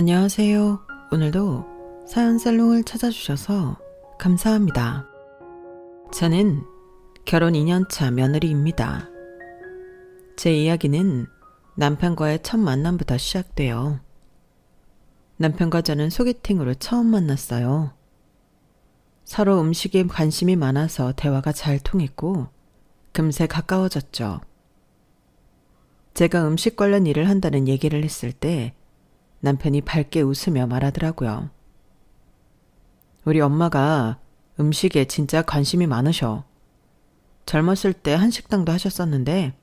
안녕하세요. 오늘도 사연살롱을 찾아주셔서 감사합니다. 저는 결혼 2년차 며느리입니다. 제 이야기는 남편과의 첫 만남부터 시작돼요. 남편과 저는 소개팅으로 처음 만났어요. 서로 음식에 관심이 많아서 대화가 잘 통했고 금세 가까워졌죠. 제가 음식 관련 일을 한다는 얘기를 했을 때 남편이 밝게 웃으며 말하더라고요. 우리 엄마가 음식에 진짜 관심이 많으셔. 젊었을 때 한식당도 하셨었는데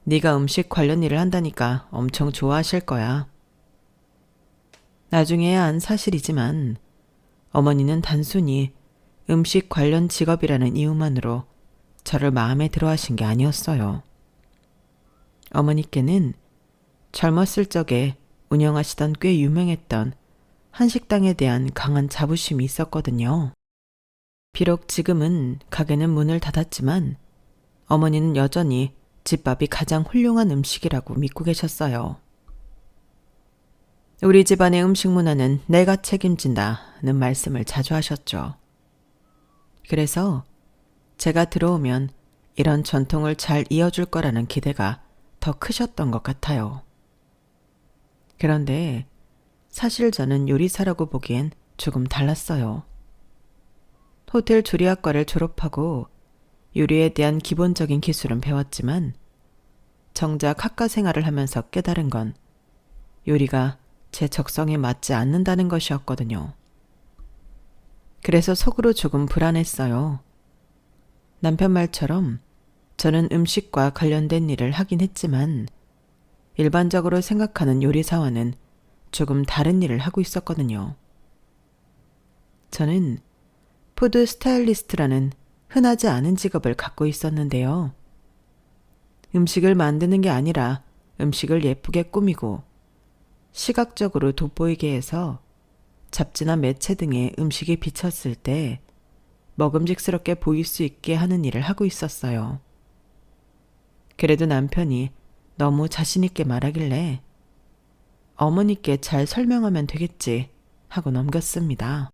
네가 음식 관련 일을 한다니까 엄청 좋아하실 거야. 나중에야 안 사실이지만 어머니는 단순히 음식 관련 직업이라는 이유만으로 저를 마음에 들어 하신 게 아니었어요. 어머니께는 젊었을 적에 운영하시던 꽤 유명했던 한식당에 대한 강한 자부심이 있었거든요. 비록 지금은 가게는 문을 닫았지만 어머니는 여전히 집밥이 가장 훌륭한 음식이라고 믿고 계셨어요. 우리 집안의 음식 문화는 내가 책임진다는 말씀을 자주 하셨죠. 그래서 제가 들어오면 이런 전통을 잘 이어줄 거라는 기대가 더 크셨던 것 같아요. 그런데 사실 저는 요리사라고 보기엔 조금 달랐어요. 호텔 조리학과를 졸업하고 요리에 대한 기본적인 기술은 배웠지만 정작 학과 생활을 하면서 깨달은 건 요리가 제 적성에 맞지 않는다는 것이었거든요. 그래서 속으로 조금 불안했어요. 남편 말처럼 저는 음식과 관련된 일을 하긴 했지만 일반적으로 생각하는 요리사와는 조금 다른 일을 하고 있었거든요. 저는 푸드 스타일리스트라는 흔하지 않은 직업을 갖고 있었는데요. 음식을 만드는 게 아니라 음식을 예쁘게 꾸미고 시각적으로 돋보이게 해서 잡지나 매체 등에 음식이 비쳤을 때 먹음직스럽게 보일 수 있게 하는 일을 하고 있었어요. 그래도 남편이 너무 자신있게 말하길래 어머니께 잘 설명하면 되겠지 하고 넘겼습니다.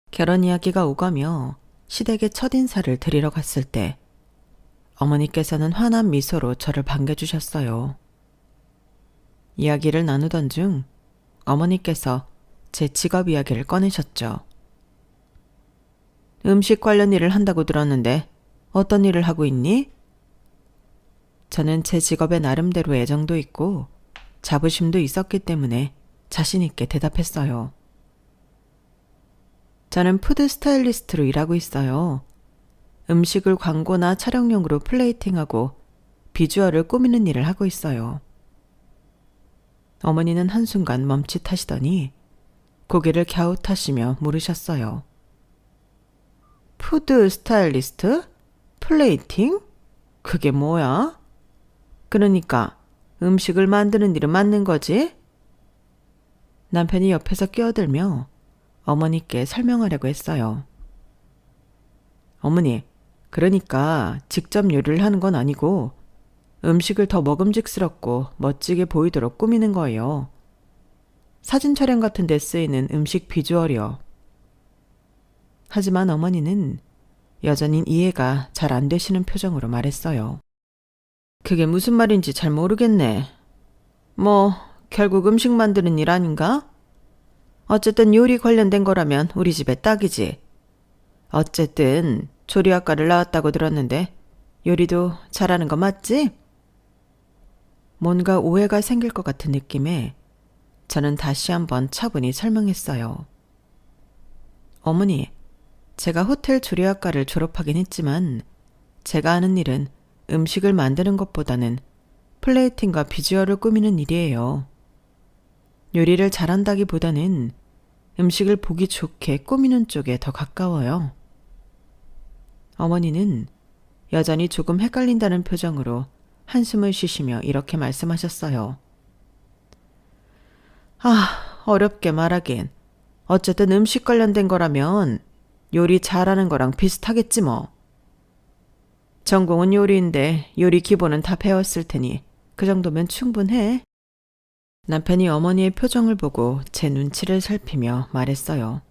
결혼 이야기가 오가며 시댁에 첫인사를 드리러 갔을 때 어머니께서는 환한 미소로 저를 반겨주셨어요. 이야기를 나누던 중 어머니께서 제 직업 이야기를 꺼내셨죠. 음식 관련 일을 한다고 들었는데 어떤 일을 하고 있니? 저는 제 직업에 나름대로 애정도 있고 자부심도 있었기 때문에 자신 있게 대답했어요. 저는 푸드 스타일리스트로 일하고 있어요. 음식을 광고나 촬영용으로 플레이팅하고 비주얼을 꾸미는 일을 하고 있어요. 어머니는 한순간 멈칫하시더니 고개를 갸웃하시며 물으셨어요. 푸드 스타일리스트? 플레이팅? 그게 뭐야? 그러니까 음식을 만드는 일은 맞는 거지? 남편이 옆에서 끼어들며 어머니께 설명하려고 했어요. 어머니, 그러니까 직접 요리를 하는 건 아니고 음식을 더 먹음직스럽고 멋지게 보이도록 꾸미는 거예요. 사진 촬영 같은 데 쓰이는 음식 비주얼이요. 하지만 어머니는 여전히 이해가 잘 안 되시는 표정으로 말했어요. 그게 무슨 말인지 잘 모르겠네. 결국 음식 만드는 일 아닌가? 어쨌든 요리 관련된 거라면 우리 집에 딱이지. 어쨌든 조리학과를 나왔다고 들었는데 요리도 잘하는 거 맞지? 뭔가 오해가 생길 것 같은 느낌에 저는 다시 한번 차분히 설명했어요. 어머니, 제가 호텔 조리학과를 졸업하긴 했지만 제가 하는 일은 음식을 만드는 것보다는 플레이팅과 비주얼을 꾸미는 일이에요. 요리를 잘한다기보다는 음식을 보기 좋게 꾸미는 쪽에 더 가까워요. 어머니는 여전히 조금 헷갈린다는 표정으로 한숨을 쉬시며 이렇게 말씀하셨어요. 어렵게 말하긴. 어쨌든 음식 관련된 거라면 요리 잘하는 거랑 비슷하겠지 뭐. 전공은 요리인데 요리 기본은 다 배웠을 테니 그 정도면 충분해. 남편이 어머니의 표정을 보고 제 눈치를 살피며 말했어요.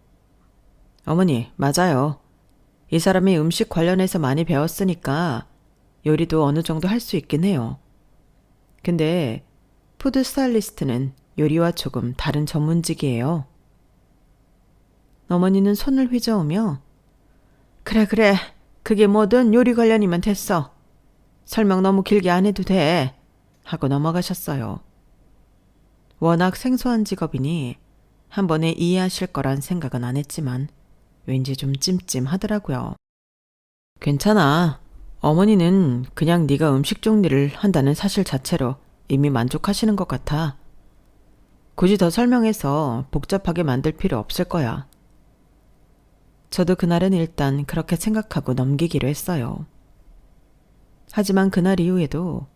어머니, 맞아요. 이 사람이 음식 관련해서 많이 배웠으니까 요리도 어느 정도 할 수 있긴 해요. 근데 푸드 스타일리스트는 요리와 조금 다른 전문직이에요. 어머니는 손을 휘저으며 그래, 그게 뭐든 요리 관련이면 됐어. 설명 너무 길게 안 해도 돼. 하고 넘어가셨어요. 워낙 생소한 직업이니 한 번에 이해하실 거란 생각은 안 했지만 왠지 좀 찜찜하더라고요. 괜찮아. 어머니는 그냥 네가 음식 정리를 한다는 사실 자체로 이미 만족하시는 것 같아. 굳이 더 설명해서 복잡하게 만들 필요 없을 거야. 저도 그날은 일단 그렇게 생각하고 넘기기로 했어요. 하지만 그날 이후에도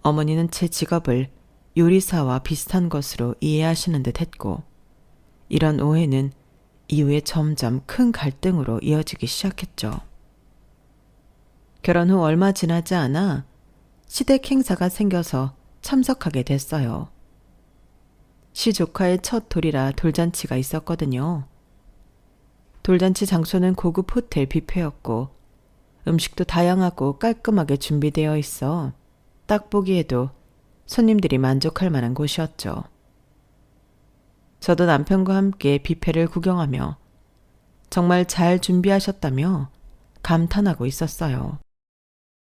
어머니는 제 직업을 요리사와 비슷한 것으로 이해하시는 듯 했고, 이런 오해는 이후에 점점 큰 갈등으로 이어지기 시작했죠. 결혼 후 얼마 지나지 않아 시댁 행사가 생겨서 참석하게 됐어요. 시조카의 첫 돌이라 돌잔치가 있었거든요. 돌잔치 장소는 고급 호텔 뷔페였고 음식도 다양하고 깔끔하게 준비되어 있어 딱 보기에도 손님들이 만족할 만한 곳이었죠. 저도 남편과 함께 뷔페를 구경하며 정말 잘 준비하셨다며 감탄하고 있었어요.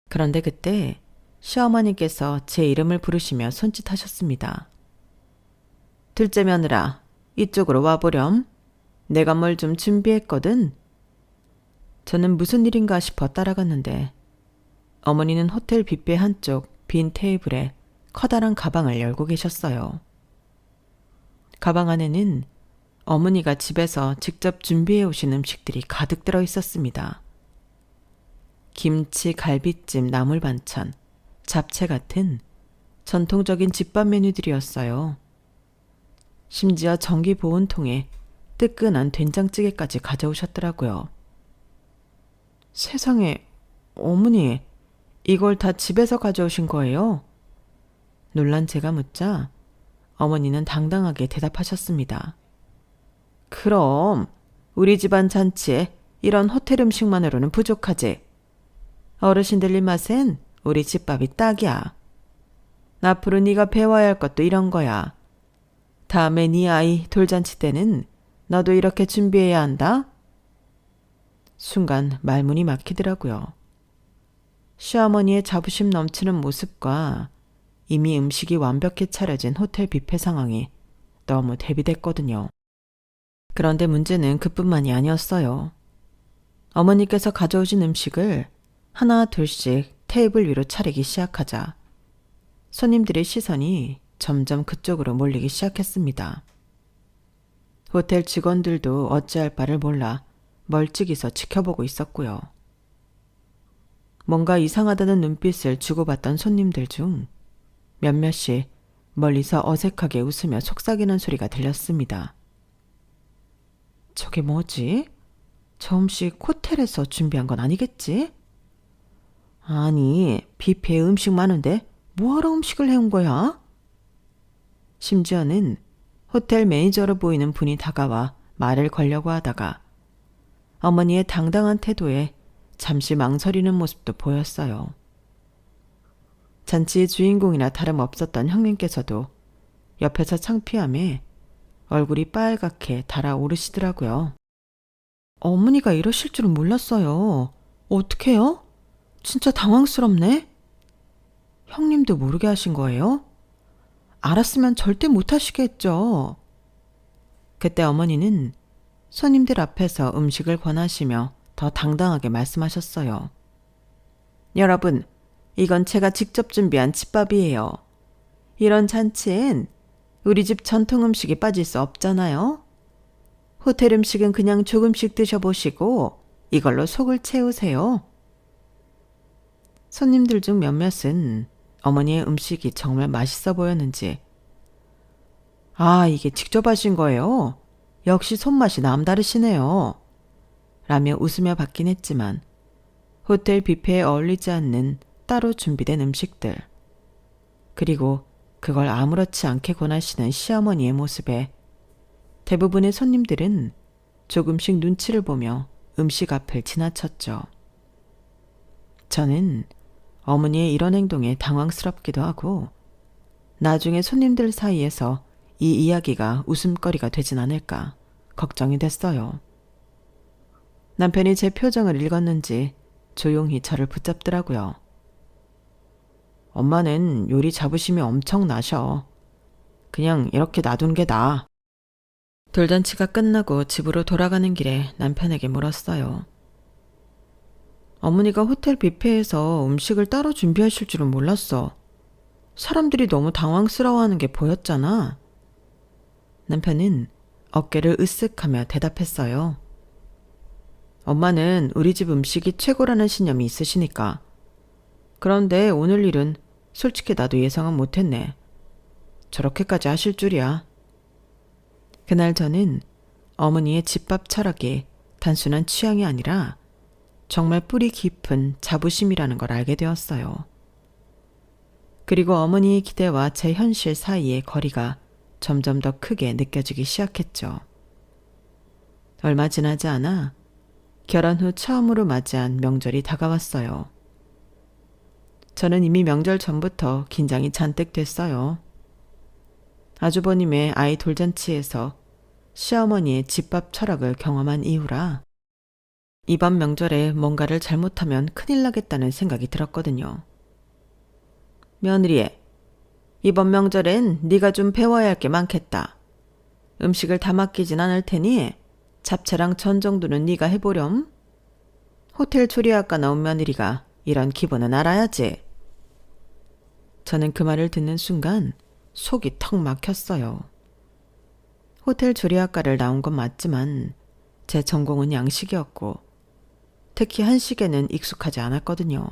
그런데 그때 시어머니께서 제 이름을 부르시며 손짓하셨습니다. 둘째 며느라, 이쪽으로 와보렴. 내가 뭘 좀 준비했거든. 저는 무슨 일인가 싶어 따라갔는데 어머니는 호텔 뷔페 한쪽 빈 테이블에 커다란 가방을 열고 계셨어요. 가방 안에는 어머니가 집에서 직접 준비해 오신 음식들이 가득 들어 있었습니다. 김치, 갈비찜, 나물 반찬, 잡채 같은 전통적인 집밥 메뉴들이었어요. 심지어 전기 보온통에 뜨끈한 된장찌개까지 가져오셨더라고요. 세상에, 어머니, 이걸 다 집에서 가져오신 거예요? 놀란 제가 묻자 어머니는 당당하게 대답하셨습니다. 그럼 우리 집안 잔치에 이런 호텔 음식만으로는 부족하지. 어르신들 입맛엔 우리 집밥이 딱이야. 앞으로 네가 배워야 할 것도 이런 거야. 다음에 네 아이 돌잔치 때는 너도 이렇게 준비해야 한다. 순간 말문이 막히더라고요. 시어머니의 자부심 넘치는 모습과 이미 음식이 완벽히 차려진 호텔 뷔페 상황이 너무 대비됐거든요. 그런데 문제는 그뿐만이 아니었어요. 어머니께서 가져오신 음식을 하나 둘씩 테이블 위로 차리기 시작하자 손님들의 시선이 점점 그쪽으로 몰리기 시작했습니다. 호텔 직원들도 어찌할 바를 몰라 멀찍이서 지켜보고 있었고요. 뭔가 이상하다는 눈빛을 주고받던 손님들 중 몇몇이 멀리서 어색하게 웃으며 속삭이는 소리가 들렸습니다. 저게 뭐지? 저 음식 호텔에서 준비한 건 아니겠지? 아니, 뷔페에 음식 많은데 뭐하러 음식을 해온 거야? 심지어는 호텔 매니저로 보이는 분이 다가와 말을 걸려고 하다가 어머니의 당당한 태도에 잠시 망설이는 모습도 보였어요. 잔치의 주인공이나 다름없었던 형님께서도 옆에서 창피함에 얼굴이 빨갛게 달아오르시더라고요. 어머니가 이러실 줄은 몰랐어요. 어떡해요? 진짜 당황스럽네. 형님도 모르게 하신 거예요? 알았으면 절대 못 하시겠죠. 그때 어머니는 손님들 앞에서 음식을 권하시며 더 당당하게 말씀하셨어요. 여러분, 이건 제가 직접 준비한 집밥이에요. 이런 잔치엔 우리 집 전통 음식이 빠질 수 없잖아요. 호텔 음식은 그냥 조금씩 드셔보시고 이걸로 속을 채우세요. 손님들 중 몇몇은 어머니의 음식이 정말 맛있어 보였는지 아, 이게 직접 하신 거예요? 역시 손맛이 남다르시네요. 라며 웃으며 받긴 했지만 호텔 뷔페에 어울리지 않는 따로 준비된 음식들 그리고 그걸 아무렇지 않게 권하시는 시어머니의 모습에 대부분의 손님들은 조금씩 눈치를 보며 음식 앞을 지나쳤죠. 저는 어머니의 이런 행동에 당황스럽기도 하고 나중에 손님들 사이에서 이 이야기가 웃음거리가 되진 않을까 걱정이 됐어요. 남편이 제 표정을 읽었는지 조용히 저를 붙잡더라고요. 엄마는 요리 자부심이 엄청나셔. 그냥 이렇게 놔둔 게 나아. 돌잔치가 끝나고 집으로 돌아가는 길에 남편에게 물었어요. 어머니가 호텔 뷔페에서 음식을 따로 준비하실 줄은 몰랐어. 사람들이 너무 당황스러워하는 게 보였잖아. 남편은 어깨를 으쓱하며 대답했어요. 엄마는 우리 집 음식이 최고라는 신념이 있으시니까. 그런데 오늘 일은 솔직히 나도 예상은 못했네. 저렇게까지 하실 줄이야. 그날 저는 어머니의 집밥 철학이 단순한 취향이 아니라 정말 뿌리 깊은 자부심이라는 걸 알게 되었어요. 그리고 어머니의 기대와 제 현실 사이의 거리가 점점 더 크게 느껴지기 시작했죠. 얼마 지나지 않아 결혼 후 처음으로 맞이한 명절이 다가왔어요. 저는 이미 명절 전부터 긴장이 잔뜩 됐어요. 아주버님의 아이 돌잔치에서 시어머니의 집밥 철학을 경험한 이후라 이번 명절에 뭔가를 잘못하면 큰일 나겠다는 생각이 들었거든요. 며느리, 이번 명절엔 네가 좀 배워야 할 게 많겠다. 음식을 다 맡기진 않을 테니 잡채랑 전 정도는 네가 해보렴. 호텔 조리학과 나온 며느리가 이런 기본은 알아야지. 저는 그 말을 듣는 순간 속이 턱 막혔어요. 호텔 조리학과를 나온 건 맞지만 제 전공은 양식이었고 특히 한식에는 익숙하지 않았거든요.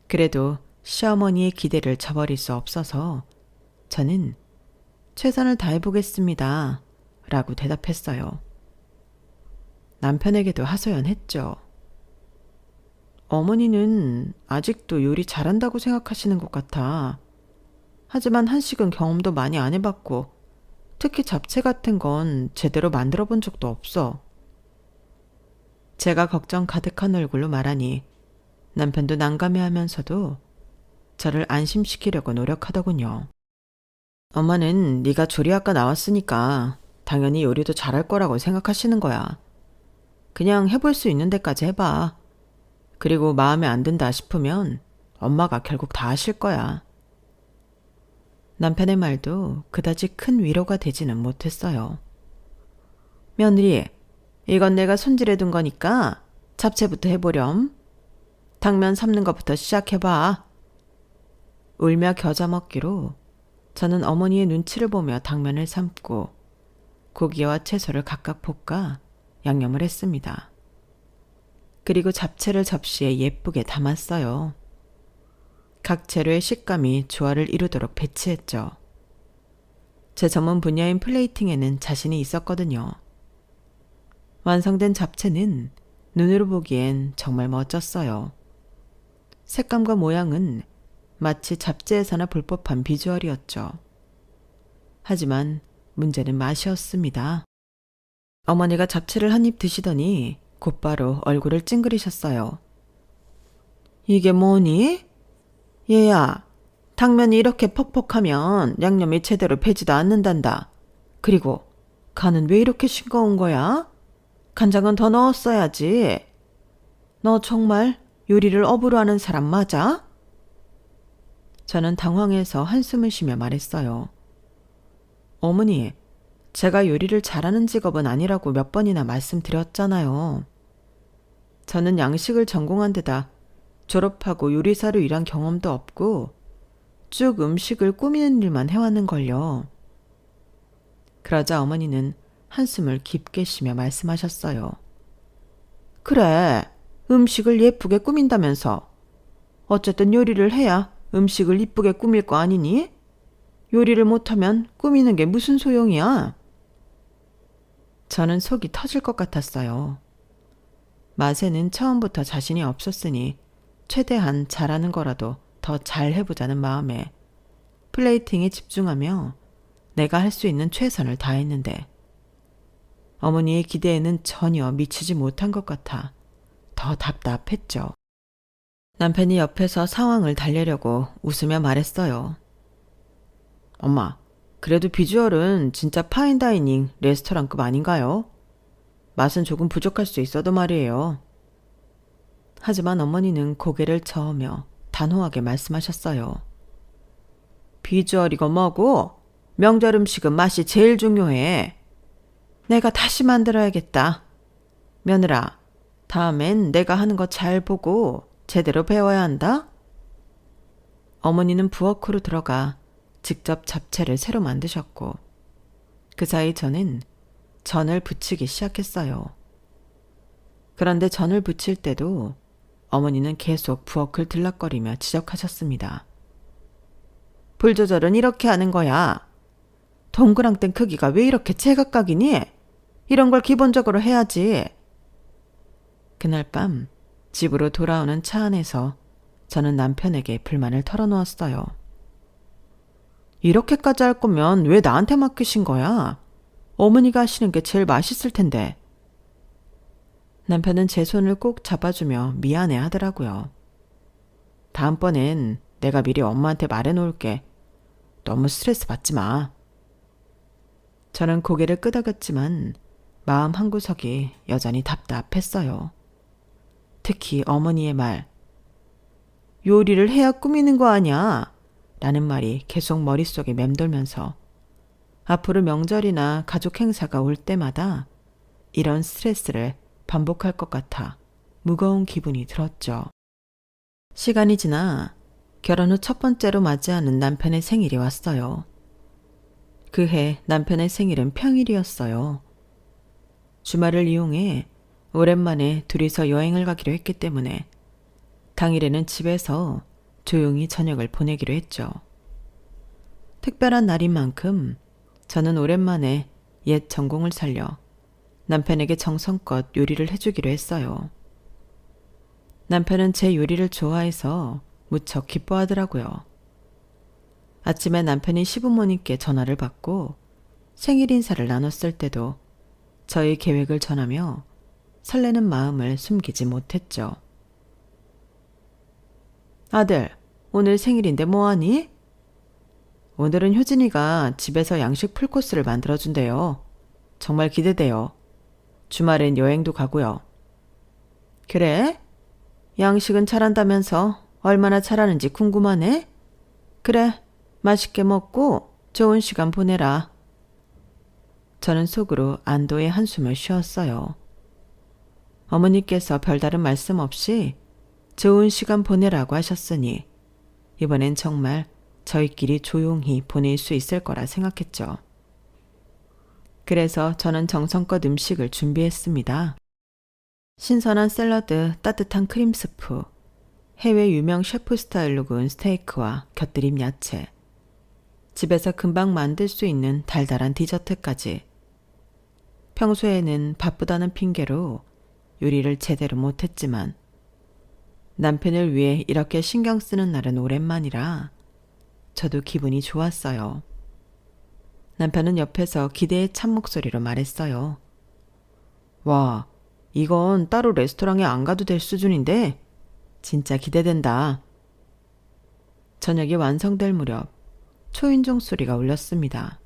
그래도 시어머니의 기대를 저버릴 수 없어서 저는 최선을 다해보겠습니다 라고 대답했어요. 남편에게도 하소연했죠. 어머니는 아직도 요리 잘한다고 생각하시는 것 같아. 하지만 한식은 경험도 많이 안 해봤고 특히 잡채 같은 건 제대로 만들어 본 적도 없어. 제가 걱정 가득한 얼굴로 말하니 남편도 난감해하면서도 저를 안심시키려고 노력하더군요. 엄마는 네가 조리학과 나왔으니까 당연히 요리도 잘할 거라고 생각하시는 거야. 그냥 해볼 수 있는 데까지 해봐. 그리고 마음에 안 든다 싶으면 엄마가 결국 다 하실 거야. 남편의 말도 그다지 큰 위로가 되지는 못했어요. 며느리, 이건 내가 손질해 둔 거니까 잡채부터 해보렴. 당면 삶는 것부터 시작해봐. 울며 겨자 먹기로 저는 어머니의 눈치를 보며 당면을 삶고 고기와 채소를 각각 볶아 양념을 했습니다. 그리고 잡채를 접시에 예쁘게 담았어요. 각 재료의 식감이 조화를 이루도록 배치했죠. 제 전문 분야인 플레이팅에는 자신이 있었거든요. 완성된 잡채는 눈으로 보기엔 정말 멋졌어요. 색감과 모양은 마치 잡지에서나 볼 법한 비주얼이었죠. 하지만 문제는 맛이었습니다. 어머니가 잡채를 한 입 드시더니 곧바로 얼굴을 찡그리셨어요. 이게 뭐니? 얘야, 당면이 이렇게 퍽퍽하면 양념이 제대로 배지도 않는단다. 그리고 간은 왜 이렇게 싱거운 거야? 간장은 더 넣었어야지. 너 정말 요리를 업으로 하는 사람 맞아? 저는 당황해서 한숨을 쉬며 말했어요. 어머니, 제가 요리를 잘하는 직업은 아니라고 몇 번이나 말씀드렸잖아요. 저는 양식을 전공한 데다 졸업하고 요리사로 일한 경험도 없고 쭉 음식을 꾸미는 일만 해왔는걸요. 그러자 어머니는 한숨을 깊게 쉬며 말씀하셨어요. 그래, 음식을 예쁘게 꾸민다면서. 어쨌든 요리를 해야 음식을 이쁘게 꾸밀 거 아니니? 요리를 못하면 꾸미는 게 무슨 소용이야? 저는 속이 터질 것 같았어요. 맛에는 처음부터 자신이 없었으니 최대한 잘하는 거라도 더 잘 해보자는 마음에 플레이팅에 집중하며 내가 할 수 있는 최선을 다했는데 어머니의 기대에는 전혀 미치지 못한 것 같아 더 답답했죠. 남편이 옆에서 상황을 달래려고 웃으며 말했어요. 엄마, 그래도 비주얼은 진짜 파인다이닝 레스토랑급 아닌가요? 맛은 조금 부족할 수 있어도 말이에요. 하지만 어머니는 고개를 저으며 단호하게 말씀하셨어요. 비주얼이고 뭐고 명절 음식은 맛이 제일 중요해. 내가 다시 만들어야겠다. 며느라, 다음엔 내가 하는 거 잘 보고 제대로 배워야 한다. 어머니는 부엌으로 들어가 직접 잡채를 새로 만드셨고 그 사이 저는 전을 부치기 시작했어요. 그런데 전을 부칠 때도 어머니는 계속 부엌을 들락거리며 지적하셨습니다. 불 조절은 이렇게 하는 거야. 동그랑땡 크기가 왜 이렇게 제각각이니? 이런 걸 기본적으로 해야지. 그날 밤 집으로 돌아오는 차 안에서 저는 남편에게 불만을 털어놓았어요. 이렇게까지 할 거면 왜 나한테 맡기신 거야? 어머니가 하시는 게 제일 맛있을 텐데. 남편은 제 손을 꼭 잡아주며 미안해 하더라고요. 다음번엔 내가 미리 엄마한테 말해놓을게. 너무 스트레스 받지 마. 저는 고개를 끄덕였지만 마음 한구석이 여전히 답답했어요. 특히 어머니의 말. 요리를 해야 꾸미는 거 아냐? 라는 말이 계속 머릿속에 맴돌면서 앞으로 명절이나 가족 행사가 올 때마다 이런 스트레스를 반복할 것 같아 무거운 기분이 들었죠. 시간이 지나 결혼 후 첫 번째로 맞이하는 남편의 생일이 왔어요. 그해 남편의 생일은 평일이었어요. 주말을 이용해 오랜만에 둘이서 여행을 가기로 했기 때문에 당일에는 집에서 조용히 저녁을 보내기로 했죠. 특별한 날인 만큼 저는 오랜만에 옛 전공을 살려 남편에게 정성껏 요리를 해주기로 했어요. 남편은 제 요리를 좋아해서 무척 기뻐하더라고요. 아침에 남편이 시부모님께 전화를 받고 생일 인사를 나눴을 때도 저의 계획을 전하며 설레는 마음을 숨기지 못했죠. 아들, 오늘 생일인데 뭐하니? 오늘은 효진이가 집에서 양식 풀코스를 만들어준대요. 정말 기대돼요. 주말엔 여행도 가고요. 그래? 양식은 잘한다면서 얼마나 잘하는지 궁금하네? 그래, 맛있게 먹고 좋은 시간 보내라. 저는 속으로 안도의 한숨을 쉬었어요. 어머니께서 별다른 말씀 없이 좋은 시간 보내라고 하셨으니 이번엔 정말 저희끼리 조용히 보낼 수 있을 거라 생각했죠. 그래서 저는 정성껏 음식을 준비했습니다. 신선한 샐러드, 따뜻한 크림 스프, 해외 유명 셰프 스타일로 구운 스테이크와 곁들임 야채, 집에서 금방 만들 수 있는 달달한 디저트까지. 평소에는 바쁘다는 핑계로 요리를 제대로 못했지만 남편을 위해 이렇게 신경 쓰는 날은 오랜만이라 저도 기분이 좋았어요. 남편은 옆에서 기대에 찬 목소리로 말했어요. 와, 이건 따로 레스토랑에 안 가도 될 수준인데 진짜 기대된다. 저녁이 완성될 무렵 초인종 소리가 울렸습니다.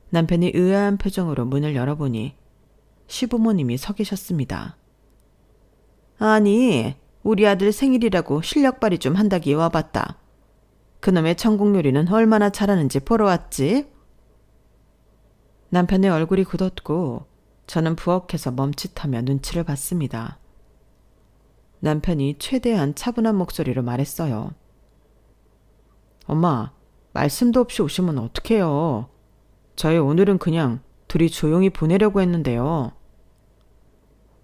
남편이 의아한 표정으로 문을 열어보니 시부모님이 서 계셨습니다. 아니, 우리 아들 생일이라고 실력 발휘 좀 한다기에 와봤다. 그놈의 천국 요리는 얼마나 잘하는지 보러 왔지? 남편의 얼굴이 굳었고 저는 부엌에서 멈칫하며 눈치를 봤습니다. 남편이 최대한 차분한 목소리로 말했어요. 엄마, 말씀도 없이 오시면 어떡해요. 저희 오늘은 그냥 둘이 조용히 보내려고 했는데요.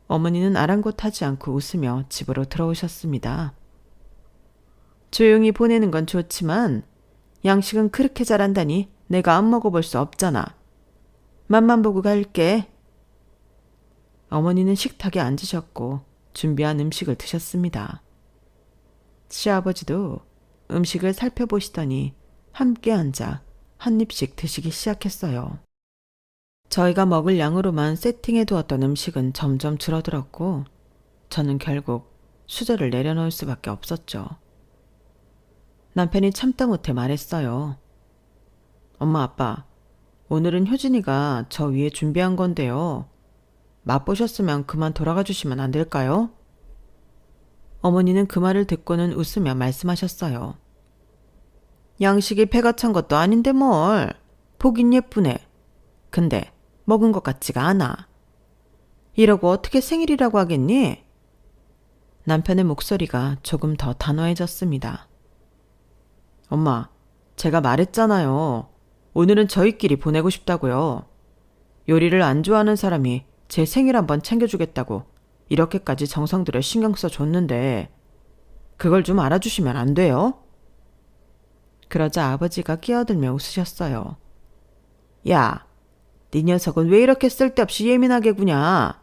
어머니는 아랑곳하지 않고 웃으며 집으로 들어오셨습니다. 조용히 보내는 건 좋지만 양식은 그렇게 잘한다니 내가 안 먹어볼 수 없잖아. 맛만 보고 갈게. 어머니는 식탁에 앉으셨고 준비한 음식을 드셨습니다. 시아버지도 음식을 살펴보시더니 함께 앉아 한 입씩 드시기 시작했어요. 저희가 먹을 양으로만 세팅해 두었던 음식은 점점 줄어들었고 저는 결국 수저를 내려놓을 수밖에 없었죠. 남편이 참다 못해 말했어요. 엄마, 아빠, 오늘은 효진이가 저 위에 준비한 건데요. 맛보셨으면 그만 돌아가 주시면 안 될까요? 어머니는 그 말을 듣고는 웃으며 말씀하셨어요. 양식이 배가 찬 것도 아닌데 뭘. 보긴 예쁘네. 근데 먹은 것 같지가 않아. 이러고 어떻게 생일이라고 하겠니? 남편의 목소리가 조금 더 단호해졌습니다. 엄마, 제가 말했잖아요. 오늘은 저희끼리 보내고 싶다고요. 요리를 안 좋아하는 사람이 제 생일 한번 챙겨주겠다고 이렇게까지 정성 들여 신경 써줬는데 그걸 좀 알아주시면 안 돼요? 그러자 아버지가 끼어들며 웃으셨어요. 야, 네 녀석은 왜 이렇게 쓸데없이 예민하게 구냐?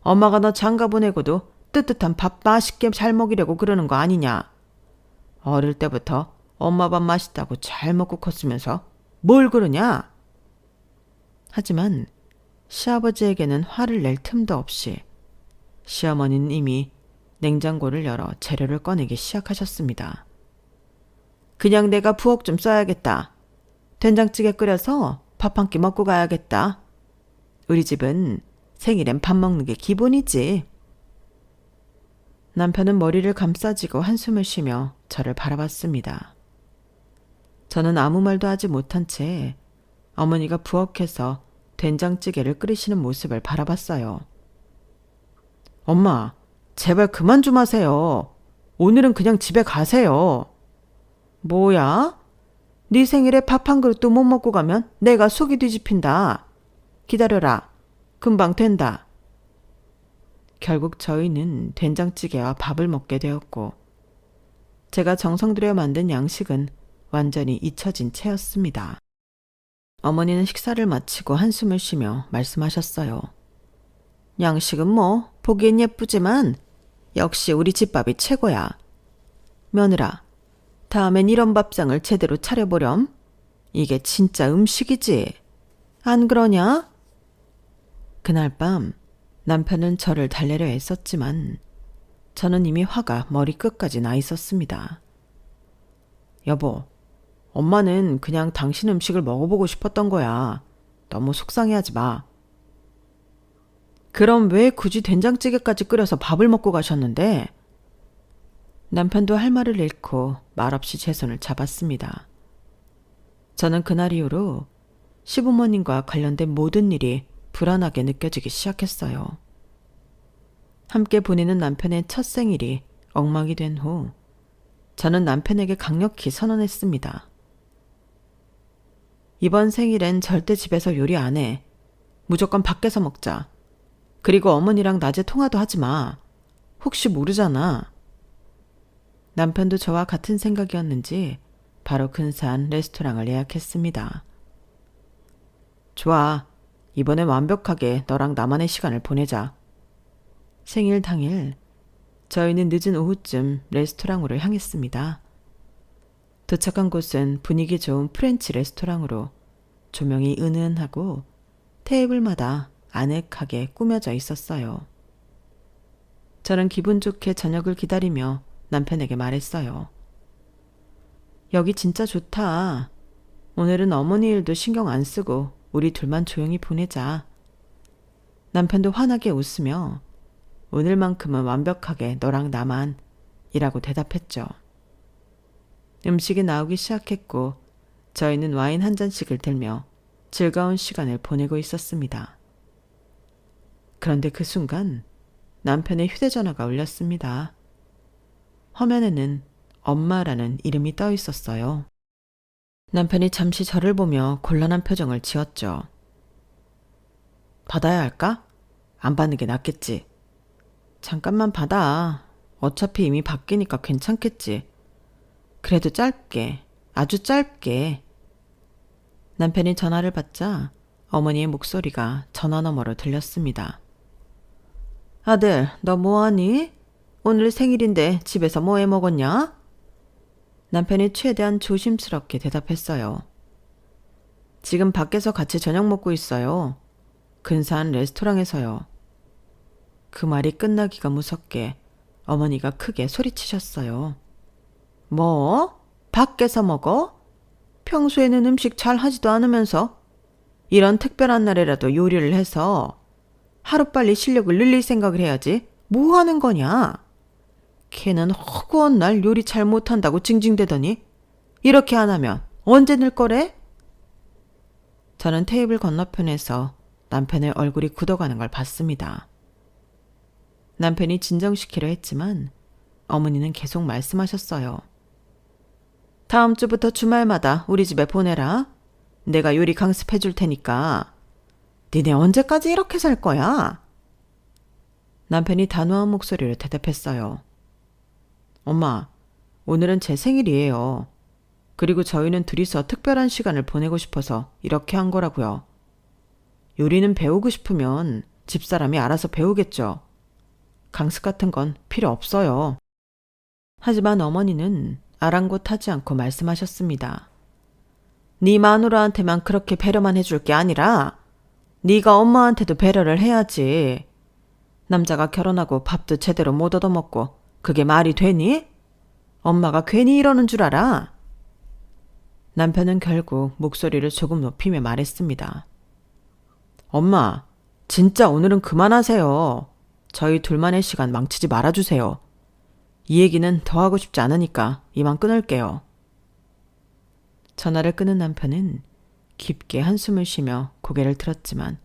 엄마가 너 장가 보내고도 뜨뜻한 밥 맛있게 잘 먹이려고 그러는 거 아니냐? 어릴 때부터 엄마 밥 맛있다고 잘 먹고 컸으면서 뭘 그러냐? 하지만 시아버지에게는 화를 낼 틈도 없이 시어머니는 이미 냉장고를 열어 재료를 꺼내기 시작하셨습니다. 그냥 내가 부엌 좀 써야겠다. 된장찌개 끓여서 밥 한 끼 먹고 가야겠다. 우리 집은 생일엔 밥 먹는 게 기본이지. 남편은 머리를 감싸쥐고 한숨을 쉬며 저를 바라봤습니다. 저는 아무 말도 하지 못한 채 어머니가 부엌에서 된장찌개를 끓이시는 모습을 바라봤어요. 엄마, 제발 그만 좀 하세요. 오늘은 그냥 집에 가세요. 뭐야? 네 생일에 밥 한 그릇도 못 먹고 가면 내가 속이 뒤집힌다. 기다려라. 금방 된다. 결국 저희는 된장찌개와 밥을 먹게 되었고 제가 정성 들여 만든 양식은 완전히 잊혀진 채였습니다. 어머니는 식사를 마치고 한숨을 쉬며 말씀하셨어요. 양식은 뭐 보기엔 예쁘지만 역시 우리 집밥이 최고야. 며느라, 다음엔 이런 밥상을 제대로 차려보렴. 이게 진짜 음식이지. 안 그러냐? 그날 밤 남편은 저를 달래려 애썼지만 저는 이미 화가 머리끝까지 나 있었습니다. 여보, 엄마는 그냥 당신 음식을 먹어보고 싶었던 거야. 너무 속상해하지 마. 그럼 왜 굳이 된장찌개까지 끓여서 밥을 먹고 가셨는데? 남편도 할 말을 잃고 말없이 제 손을 잡았습니다. 저는 그날 이후로 시부모님과 관련된 모든 일이 불안하게 느껴지기 시작했어요. 함께 보내는 남편의 첫 생일이 엉망이 된 후 저는 남편에게 강력히 선언했습니다. 이번 생일엔 절대 집에서 요리 안 해. 무조건 밖에서 먹자. 그리고 어머니랑 낮에 통화도 하지 마. 혹시 모르잖아. 남편도 저와 같은 생각이었는지 바로 근사한 레스토랑을 예약했습니다. 좋아. 이번에 완벽하게 너랑 나만의 시간을 보내자. 생일 당일 저희는 늦은 오후쯤 레스토랑으로 향했습니다. 도착한 곳은 분위기 좋은 프렌치 레스토랑으로 조명이 은은하고 테이블마다 아늑하게 꾸며져 있었어요. 저는 기분 좋게 저녁을 기다리며 남편에게 말했어요. 여기 진짜 좋다. 오늘은 어머니 일도 신경 안 쓰고 우리 둘만 조용히 보내자. 남편도 환하게 웃으며 오늘만큼은 완벽하게 너랑 나만 이라고 대답했죠. 음식이 나오기 시작했고 저희는 와인 한 잔씩을 들며 즐거운 시간을 보내고 있었습니다. 그런데 그 순간 남편의 휴대전화가 울렸습니다. 화면에는 엄마라는 이름이 떠 있었어요. 남편이 잠시 저를 보며 곤란한 표정을 지었죠. 받아야 할까? 안 받는 게 낫겠지. 잠깐만 받아. 어차피 이미 바뀌니까 괜찮겠지. 그래도 짧게, 아주 짧게. 남편이 전화를 받자 어머니의 목소리가 전화 너머로 들렸습니다. 아들, 너 뭐하니? 오늘 생일인데 집에서 뭐 해 먹었냐? 남편이 최대한 조심스럽게 대답했어요. 지금 밖에서 같이 저녁 먹고 있어요. 근사한 레스토랑에서요. 그 말이 끝나기가 무섭게 어머니가 크게 소리치셨어요. 뭐? 밖에서 먹어? 평소에는 음식 잘 하지도 않으면서 이런 특별한 날에라도 요리를 해서 하루빨리 실력을 늘릴 생각을 해야지. 뭐 하는 거냐? 걔는 허구한 날 요리 잘 못한다고 징징대더니 이렇게 안 하면 언제 늘 거래? 저는 테이블 건너편에서 남편의 얼굴이 굳어가는 걸 봤습니다. 남편이 진정시키려 했지만 어머니는 계속 말씀하셨어요. 다음 주부터 주말마다 우리 집에 보내라. 내가 요리 강습해 줄 테니까. 니네 언제까지 이렇게 살 거야? 남편이 단호한 목소리로 대답했어요. 엄마, 오늘은 제 생일이에요. 그리고 저희는 둘이서 특별한 시간을 보내고 싶어서 이렇게 한 거라고요. 요리는 배우고 싶으면 집사람이 알아서 배우겠죠. 강습 같은 건 필요 없어요. 하지만 어머니는 아랑곳하지 않고 말씀하셨습니다. 네 마누라한테만 그렇게 배려만 해줄 게 아니라 네가 엄마한테도 배려를 해야지. 남자가 결혼하고 밥도 제대로 못 얻어먹고 그게 말이 되니? 엄마가 괜히 이러는 줄 알아? 남편은 결국 목소리를 조금 높이며 말했습니다. 엄마, 진짜 오늘은 그만하세요. 저희 둘만의 시간 망치지 말아주세요. 이 얘기는 더 하고 싶지 않으니까 이만 끊을게요. 전화를 끊은 남편은 깊게 한숨을 쉬며 고개를 들었지만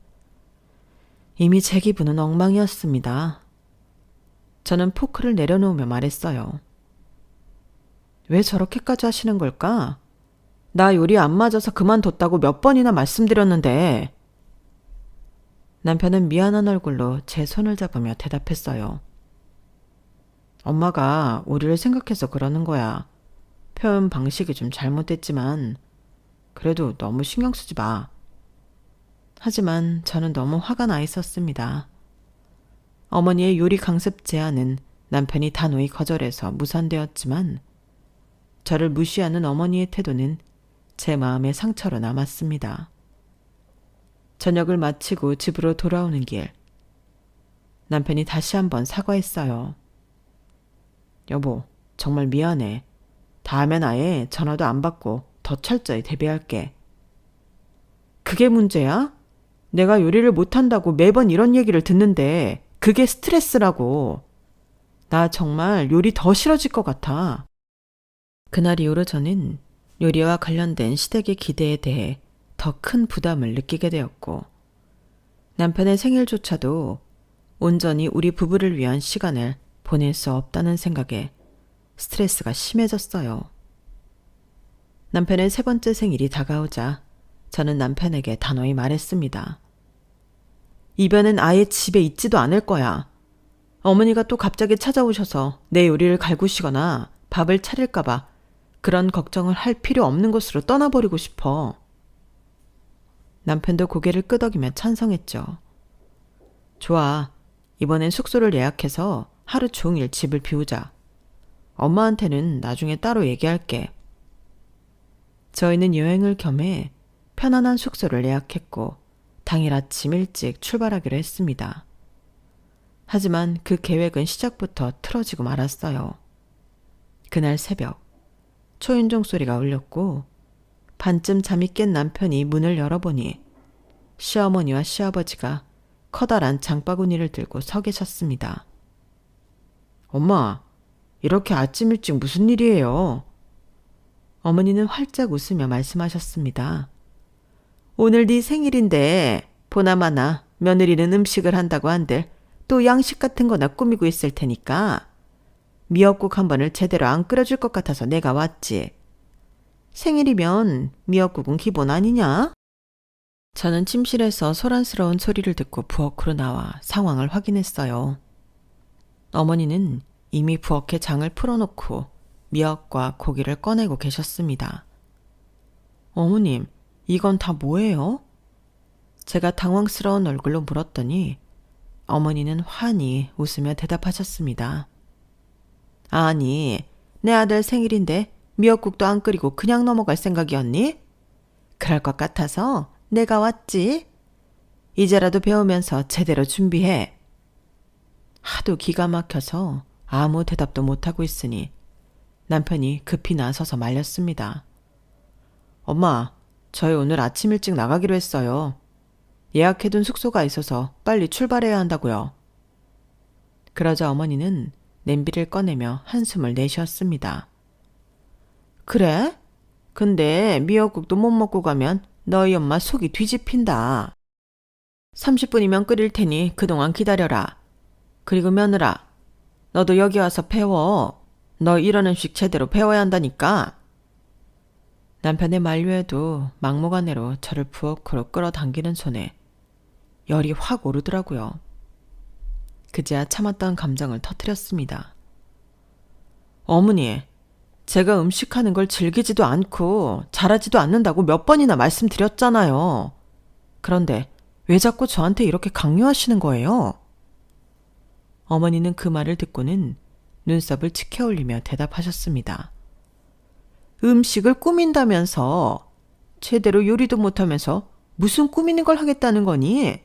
이미 제 기분은 엉망이었습니다. 저는 포크를 내려놓으며 말했어요. 왜 저렇게까지 하시는 걸까? 나 요리 안 맞아서 그만뒀다고 몇 번이나 말씀드렸는데. 남편은 미안한 얼굴로 제 손을 잡으며 대답했어요. 엄마가 우리를 생각해서 그러는 거야. 표현 방식이 좀 잘못됐지만 그래도 너무 신경 쓰지 마. 하지만 저는 너무 화가 나 있었습니다. 어머니의 요리 강습 제안은 남편이 단호히 거절해서 무산되었지만 저를 무시하는 어머니의 태도는 제 마음의 상처로 남았습니다. 저녁을 마치고 집으로 돌아오는 길, 남편이 다시 한번 사과했어요. 여보, 정말 미안해. 다음엔 아예 전화도 안 받고 더 철저히 대비할게. 그게 문제야? 내가 요리를 못한다고 매번 이런 얘기를 듣는데 그게 스트레스라고. 나 정말 요리 더 싫어질 것 같아. 그날 이후로 저는 요리와 관련된 시댁의 기대에 대해 더 큰 부담을 느끼게 되었고 남편의 생일조차도 온전히 우리 부부를 위한 시간을 보낼 수 없다는 생각에 스트레스가 심해졌어요. 남편의 세 번째 생일이 다가오자 저는 남편에게 단호히 말했습니다. 이번엔 아예 집에 있지도 않을 거야. 어머니가 또 갑자기 찾아오셔서 내 요리를 갈구시거나 밥을 차릴까봐 그런 걱정을 할 필요 없는 곳으로 떠나버리고 싶어. 남편도 고개를 끄덕이며 찬성했죠. 좋아. 이번엔 숙소를 예약해서 하루 종일 집을 비우자. 엄마한테는 나중에 따로 얘기할게. 저희는 여행을 겸해 편안한 숙소를 예약했고 당일 아침 일찍 출발하기로 했습니다. 하지만 그 계획은 시작부터 틀어지고 말았어요. 그날 새벽 초인종 소리가 울렸고 반쯤 잠이 깬 남편이 문을 열어보니 시어머니와 시아버지가 커다란 장바구니를 들고 서 계셨습니다. 엄마, 이렇게 아침 일찍 무슨 일이에요? 어머니는 활짝 웃으며 말씀하셨습니다. 오늘 네 생일인데 보나마나 며느리는 음식을 한다고 한들 또 양식 같은 거나 꾸미고 있을 테니까 미역국 한 번을 제대로 안 끓여줄 것 같아서 내가 왔지. 생일이면 미역국은 기본 아니냐? 저는 침실에서 소란스러운 소리를 듣고 부엌으로 나와 상황을 확인했어요. 어머니는 이미 부엌에 장을 풀어놓고 미역과 고기를 꺼내고 계셨습니다. 어머님, 이건 다 뭐예요? 제가 당황스러운 얼굴로 물었더니 어머니는 환히 웃으며 대답하셨습니다. 아니, 내 아들 생일인데 미역국도 안 끓이고 그냥 넘어갈 생각이었니? 그럴 것 같아서 내가 왔지. 이제라도 배우면서 제대로 준비해. 하도 기가 막혀서 아무 대답도 못하고 있으니 남편이 급히 나서서 말렸습니다. 엄마, 저희 오늘 아침 일찍 나가기로 했어요. 예약해둔 숙소가 있어서 빨리 출발해야 한다고요. 그러자 어머니는 냄비를 꺼내며 한숨을 내쉬었습니다. 그래? 근데 미역국도 못 먹고 가면 너희 엄마 속이 뒤집힌다. 30분이면 끓일 테니 그동안 기다려라. 그리고 며느라, 너도 여기 와서 배워. 너 이런 음식 제대로 배워야 한다니까. 남편의 만류에도 막무가내로 저를 부엌으로 끌어당기는 손에 열이 확 오르더라고요. 그제야 참았던 감정을 터뜨렸습니다. 어머니, 제가 음식하는 걸 즐기지도 않고 잘하지도 않는다고 몇 번이나 말씀드렸잖아요. 그런데 왜 자꾸 저한테 이렇게 강요하시는 거예요? 어머니는 그 말을 듣고는 눈썹을 치켜 올리며 대답하셨습니다. 음식을 꾸민다면서 제대로 요리도 못하면서 무슨 꾸미는 걸 하겠다는 거니?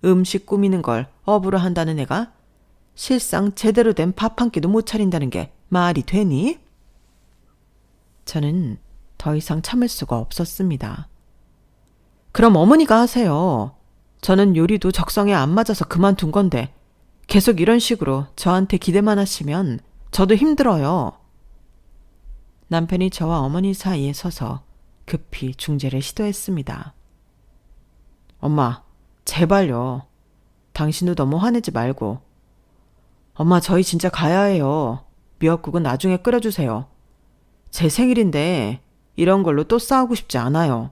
음식 꾸미는 걸 업으로 한다는 애가 실상 제대로 된 밥 한 끼도 못 차린다는 게 말이 되니? 저는 더 이상 참을 수가 없었습니다. 그럼 어머니가 하세요. 저는 요리도 적성에 안 맞아서 그만둔 건데 계속 이런 식으로 저한테 기대만 하시면 저도 힘들어요. 남편이 저와 어머니 사이에 서서 급히 중재를 시도했습니다. 엄마, 제발요. 당신도 너무 화내지 말고. 엄마, 저희 진짜 가야 해요. 미역국은 나중에 끓여주세요. 제 생일인데 이런 걸로 또 싸우고 싶지 않아요.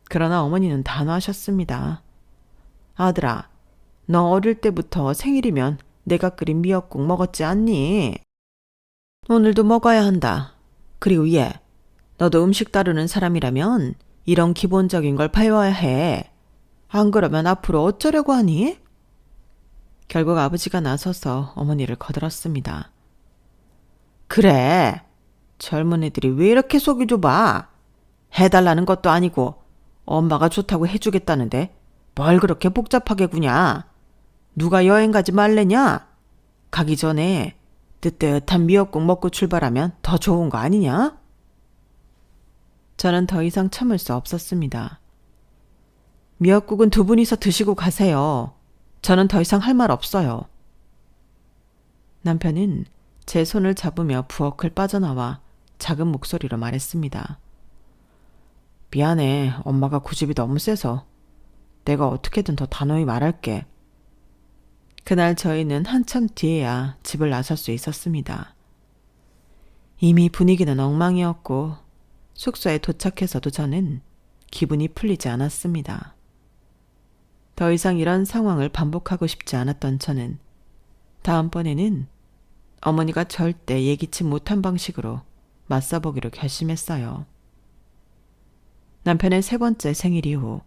그러나 어머니는 단호하셨습니다. 아들아, 너 어릴 때부터 생일이면 내가 끓인 미역국 먹었지 않니? 오늘도 먹어야 한다. 그리고 얘, 너도 음식 다루는 사람이라면 이런 기본적인 걸 배워야 해. 안 그러면 앞으로 어쩌려고 하니? 결국 아버지가 나서서 어머니를 거들었습니다. 그래, 젊은 애들이 왜 이렇게 속이 좁아? 해달라는 것도 아니고 엄마가 좋다고 해주겠다는데 뭘 그렇게 복잡하게 구냐? 누가 여행 가지 말래냐? 가기 전에 뜨뜻한 미역국 먹고 출발하면 더 좋은 거 아니냐? 저는 더 이상 참을 수 없었습니다. 미역국은 두 분이서 드시고 가세요. 저는 더 이상 할 말 없어요. 남편은 제 손을 잡으며 부엌을 빠져나와 작은 목소리로 말했습니다. 미안해. 엄마가 고집이 너무 세서. 내가 어떻게든 더 단호히 말할게. 그날 저희는 한참 뒤에야 집을 나설 수 있었습니다. 이미 분위기는 엉망이었고 숙소에 도착해서도 저는 기분이 풀리지 않았습니다. 더 이상 이런 상황을 반복하고 싶지 않았던 저는 다음번에는 어머니가 절대 예기치 못한 방식으로 맞서보기로 결심했어요. 남편의 3번째 생일 이후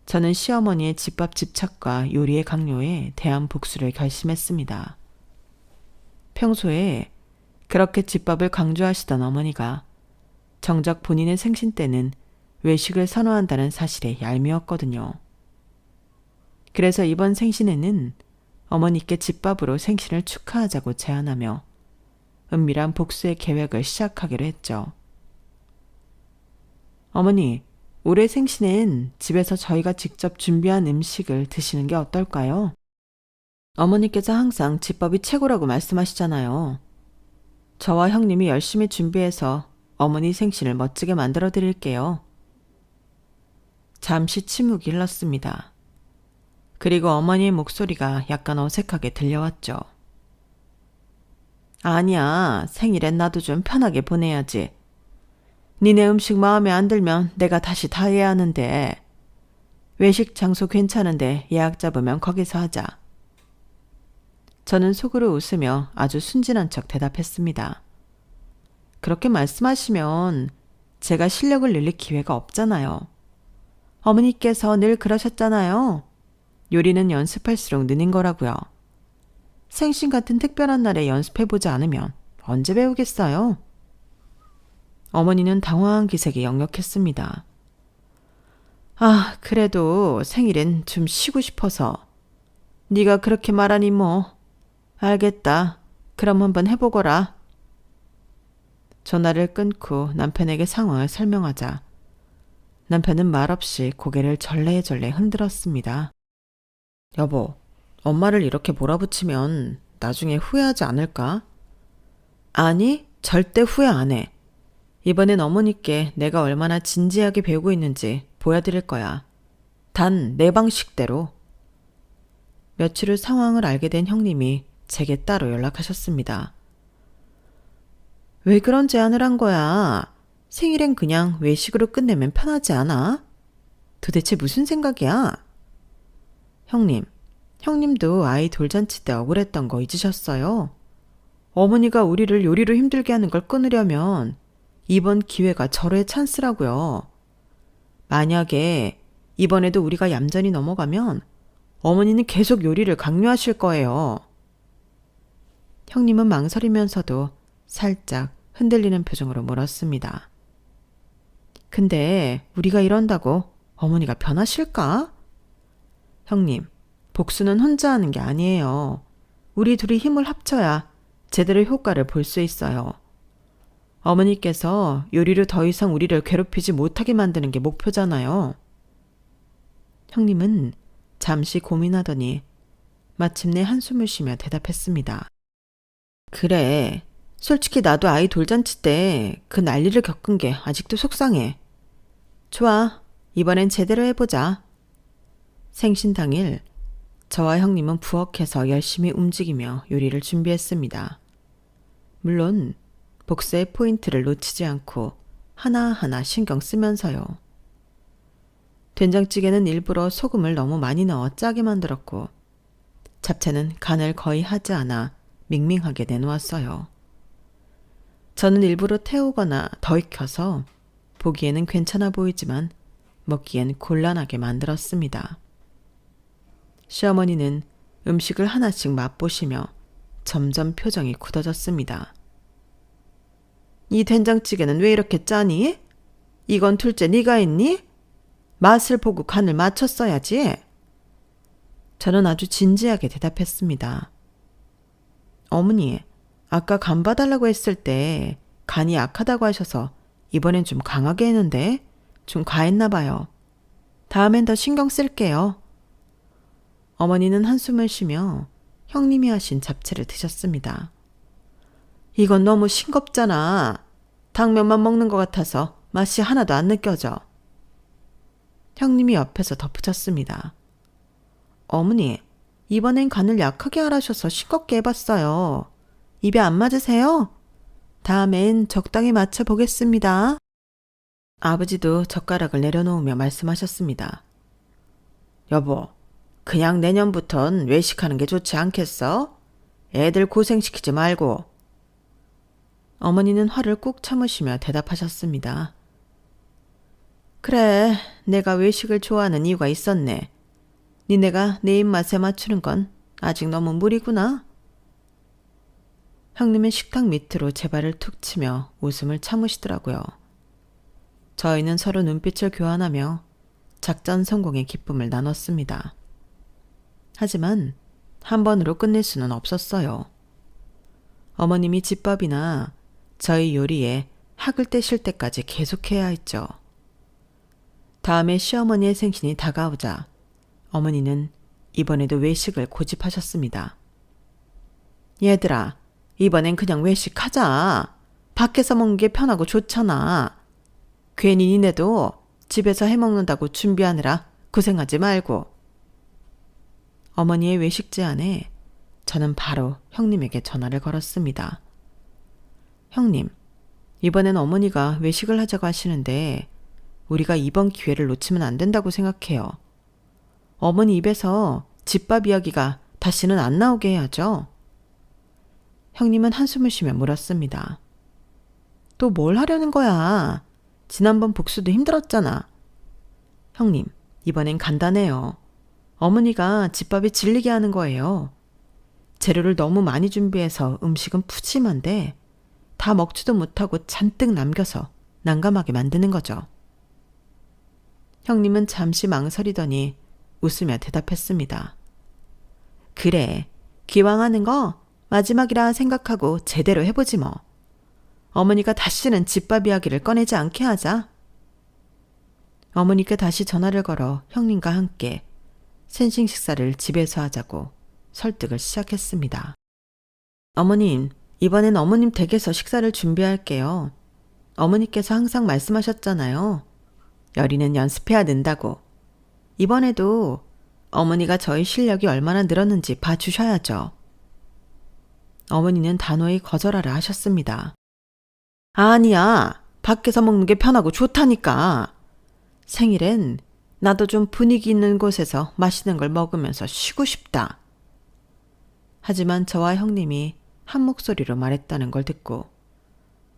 저는 시어머니의 집밥 집착과 요리의 강요에 대한 복수를 결심했습니다. 평소에 그렇게 집밥을 강조하시던 어머니가 정작 본인의 생신 때는 외식을 선호한다는 사실에 얄미웠거든요. 그래서 이번 생신에는 어머니께 집밥으로 생신을 축하하자고 제안하며 은밀한 복수의 계획을 시작하기로 했죠. 어머니, 올해 생신엔 집에서 저희가 직접 준비한 음식을 드시는 게 어떨까요? 어머니께서 항상 집밥이 최고라고 말씀하시잖아요. 저와 형님이 열심히 준비해서 어머니 생신을 멋지게 만들어 드릴게요. 잠시 침묵이 흘렀습니다. 그리고 어머니의 목소리가 약간 어색하게 들려왔죠. 아니야, 생일엔 나도 좀 편하게 보내야지. 니네 음식 마음에 안 들면 내가 다시 다 해야 하는데. 외식 장소 괜찮은데 예약 잡으면 거기서 하자. 저는 속으로 웃으며 아주 순진한 척 대답했습니다. 그렇게 말씀하시면 제가 실력을 늘릴 기회가 없잖아요. 어머니께서 늘 그러셨잖아요. 요리는 연습할수록 느는 거라고요. 생신 같은 특별한 날에 연습해보지 않으면 언제 배우겠어요? 어머니는 당황한 기색이 역력했습니다. 아, 그래도 생일엔 좀 쉬고 싶어서. 네가 그렇게 말하니 뭐. 알겠다. 그럼 한번 해보거라. 전화를 끊고 남편에게 상황을 설명하자 남편은 말없이 고개를 절레절레 흔들었습니다. 여보, 엄마를 이렇게 몰아붙이면 나중에 후회하지 않을까? 아니, 절대 후회 안 해. 이번엔 어머니께 내가 얼마나 진지하게 배우고 있는지 보여드릴 거야. 단 내 방식대로. 며칠 후 상황을 알게 된 형님이 제게 따로 연락하셨습니다. 왜 그런 제안을 한 거야? 생일엔 그냥 외식으로 끝내면 편하지 않아? 도대체 무슨 생각이야? 형님, 형님도 아이 돌잔치 때 억울했던 거 잊으셨어요? 어머니가 우리를 요리로 힘들게 하는 걸 끊으려면 이번 기회가 절호의 찬스라고요. 만약에 이번에도 우리가 얌전히 넘어가면 어머니는 계속 요리를 강요하실 거예요. 형님은 망설이면서도 살짝 흔들리는 표정으로 물었습니다. 근데 우리가 이런다고 어머니가 변하실까? 형님, 복수는 혼자 하는 게 아니에요. 우리 둘이 힘을 합쳐야 제대로 효과를 볼 수 있어요. 어머니께서 요리로 더 이상 우리를 괴롭히지 못하게 만드는 게 목표잖아요. 형님은 잠시 고민하더니 마침내 한숨을 쉬며 대답했습니다. 그래, 솔직히 나도 아이 돌잔치 때 그 난리를 겪은 게 아직도 속상해. 좋아, 이번엔 제대로 해보자. 생신 당일 저와 형님은 부엌에서 열심히 움직이며 요리를 준비했습니다. 물론 복수의 포인트를 놓치지 않고 하나하나 신경 쓰면서요. 된장찌개는 일부러 소금을 너무 많이 넣어 짜게 만들었고 잡채는 간을 거의 하지 않아 밍밍하게 내놓았어요. 저는 일부러 태우거나 더 익혀서 보기에는 괜찮아 보이지만 먹기엔 곤란하게 만들었습니다. 시어머니는 음식을 하나씩 맛보시며 점점 표정이 굳어졌습니다. 이 된장찌개는 왜 이렇게 짜니? 이건 둘째 네가 했니? 맛을 보고 간을 맞췄어야지. 저는 아주 진지하게 대답했습니다. 어머니, 아까 간 봐달라고 했을 때 간이 약하다고 하셔서 이번엔 좀 강하게 했는데 좀 과했나 봐요. 다음엔 더 신경 쓸게요. 어머니는 한숨을 쉬며 형님이 하신 잡채를 드셨습니다. 이건 너무 싱겁잖아. 당면만 먹는 것 같아서 맛이 하나도 안 느껴져. 형님이 옆에서 덧붙였습니다. 어머니, 이번엔 간을 약하게 하라셔서 싱겁게 해봤어요. 입에 안 맞으세요? 다음엔 적당히 맞춰보겠습니다. 아버지도 젓가락을 내려놓으며 말씀하셨습니다. 여보, 그냥 내년부턴 외식하는 게 좋지 않겠어? 애들 고생시키지 말고. 어머니는 화를 꾹 참으시며 대답하셨습니다. 그래, 내가 외식을 좋아하는 이유가 있었네. 니네가 내 입맛에 맞추는 건 아직 너무 무리구나. 형님은 식탁 밑으로 제 발을 툭 치며 웃음을 참으시더라고요. 저희는 서로 눈빛을 교환하며 작전 성공의 기쁨을 나눴습니다. 하지만 한 번으로 끝낼 수는 없었어요. 어머님이 집밥이나 저희 요리에 학을 떼실 때까지 계속해야 했죠. 다음에 시어머니의 생신이 다가오자 어머니는 이번에도 외식을 고집하셨습니다. 얘들아, 이번엔 그냥 외식하자. 밖에서 먹는 게 편하고 좋잖아. 괜히 니네도 집에서 해먹는다고 준비하느라 고생하지 말고. 어머니의 외식 제안에 저는 바로 형님에게 전화를 걸었습니다. 형님, 이번엔 어머니가 외식을 하자고 하시는데 우리가 이번 기회를 놓치면 안 된다고 생각해요. 어머니 입에서 집밥 이야기가 다시는 안 나오게 해야죠. 형님은 한숨을 쉬며 물었습니다. 또 뭘 하려는 거야? 지난번 복수도 힘들었잖아. 형님, 이번엔 간단해요. 어머니가 집밥이 질리게 하는 거예요. 재료를 너무 많이 준비해서 음식은 푸짐한데 다 먹지도 못하고 잔뜩 남겨서 난감하게 만드는 거죠. 형님은 잠시 망설이더니 웃으며 대답했습니다. 그래, 기왕 하는 거 마지막이라 생각하고 제대로 해보지 뭐. 어머니가 다시는 집밥 이야기를 꺼내지 않게 하자. 어머니께 다시 전화를 걸어 형님과 함께 생신 식사를 집에서 하자고 설득을 시작했습니다. 어머님, 이번엔 어머님 댁에서 식사를 준비할게요. 어머니께서 항상 말씀하셨잖아요. 요리는 연습해야 는다고. 이번에도 어머니가 저희 실력이 얼마나 늘었는지 봐주셔야죠. 어머니는 단호히 거절하라 하셨습니다. 아니야, 밖에서 먹는 게 편하고 좋다니까. 생일엔 나도 좀 분위기 있는 곳에서 맛있는 걸 먹으면서 쉬고 싶다. 하지만 저와 형님이 한 목소리로 말했다는 걸 듣고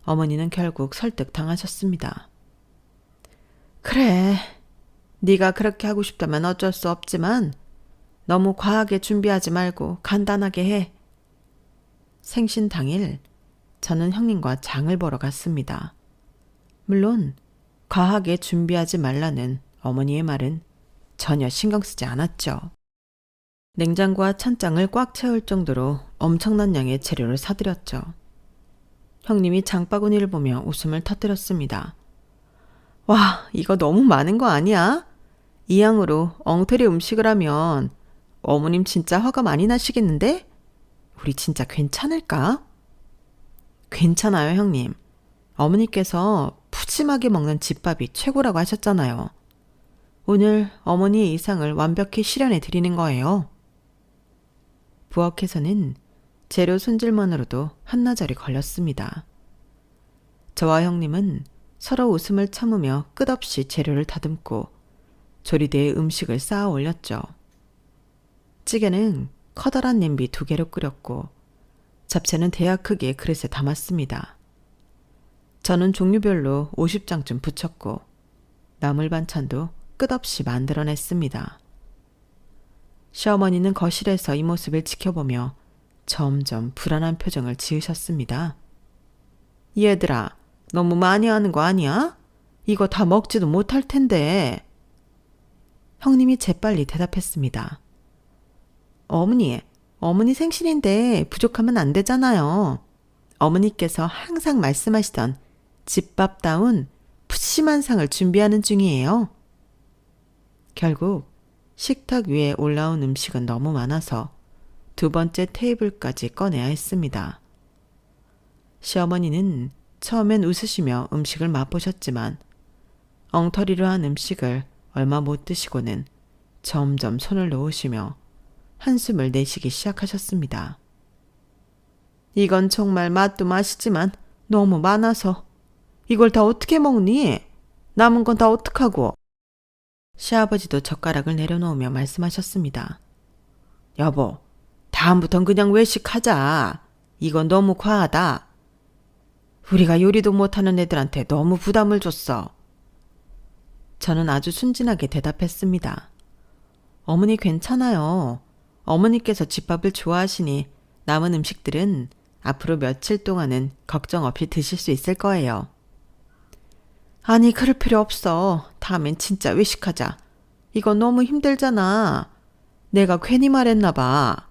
어머니는 결국 설득당하셨습니다. 그래, 네가 그렇게 하고 싶다면 어쩔 수 없지만 너무 과하게 준비하지 말고 간단하게 해. 생신 당일 저는 형님과 장을 보러 갔습니다. 물론 과하게 준비하지 말라는 어머니의 말은 전혀 신경 쓰지 않았죠. 냉장고와 찬장을 꽉 채울 정도로 엄청난 양의 재료를 사들였죠. 형님이 장바구니를 보며 웃음을 터뜨렸습니다. 와, 이거 너무 많은 거 아니야? 이 양으로 엉터리 음식을 하면 어머님 진짜 화가 많이 나시겠는데? 우리 진짜 괜찮을까? 괜찮아요, 형님. 어머니께서 푸짐하게 먹는 집밥이 최고라고 하셨잖아요. 오늘 어머니의 이상을 완벽히 실현해 드리는 거예요. 부엌에서는 재료 손질만으로도 한나절이 걸렸습니다. 저와 형님은 서로 웃음을 참으며 끝없이 재료를 다듬고 조리대에 음식을 쌓아 올렸죠. 찌개는 커다란 냄비 2개로 끓였고 잡채는 대야 크기의 그릇에 담았습니다. 저는 종류별로 50장쯤 부쳤고 나물 반찬도 끝없이 만들어냈습니다. 시어머니는 거실에서 이 모습을 지켜보며 점점 불안한 표정을 지으셨습니다. 얘들아, 너무 많이 하는 거 아니야? 이거 다 먹지도 못할 텐데. 형님이 재빨리 대답했습니다. 어머니 생신인데 부족하면 안 되잖아요. 어머니께서 항상 말씀하시던 집밥다운 푸짐한 상을 준비하는 중이에요. 결국 식탁 위에 올라온 음식은 너무 많아서 2번째 테이블까지 꺼내야 했습니다. 시어머니는 처음엔 웃으시며 음식을 맛보셨지만 엉터리로 한 음식을 얼마 못 드시고는 점점 손을 놓으시며 한숨을 내쉬기 시작하셨습니다. 이건 정말 맛도 맛이지만 너무 많아서 이걸 다 어떻게 먹니? 남은 건 다 어떡하고? 시아버지도 젓가락을 내려놓으며 말씀하셨습니다. 여보, 다음부턴 그냥 외식하자. 이건 너무 과하다. 우리가 요리도 못하는 애들한테 너무 부담을 줬어. 저는 아주 순진하게 대답했습니다. 어머니 괜찮아요. 어머니께서 집밥을 좋아하시니 남은 음식들은 앞으로 며칠 동안은 걱정 없이 드실 수 있을 거예요. 아니, 그럴 필요 없어. 다음엔 진짜 외식하자. 이거 너무 힘들잖아. 내가 괜히 말했나 봐.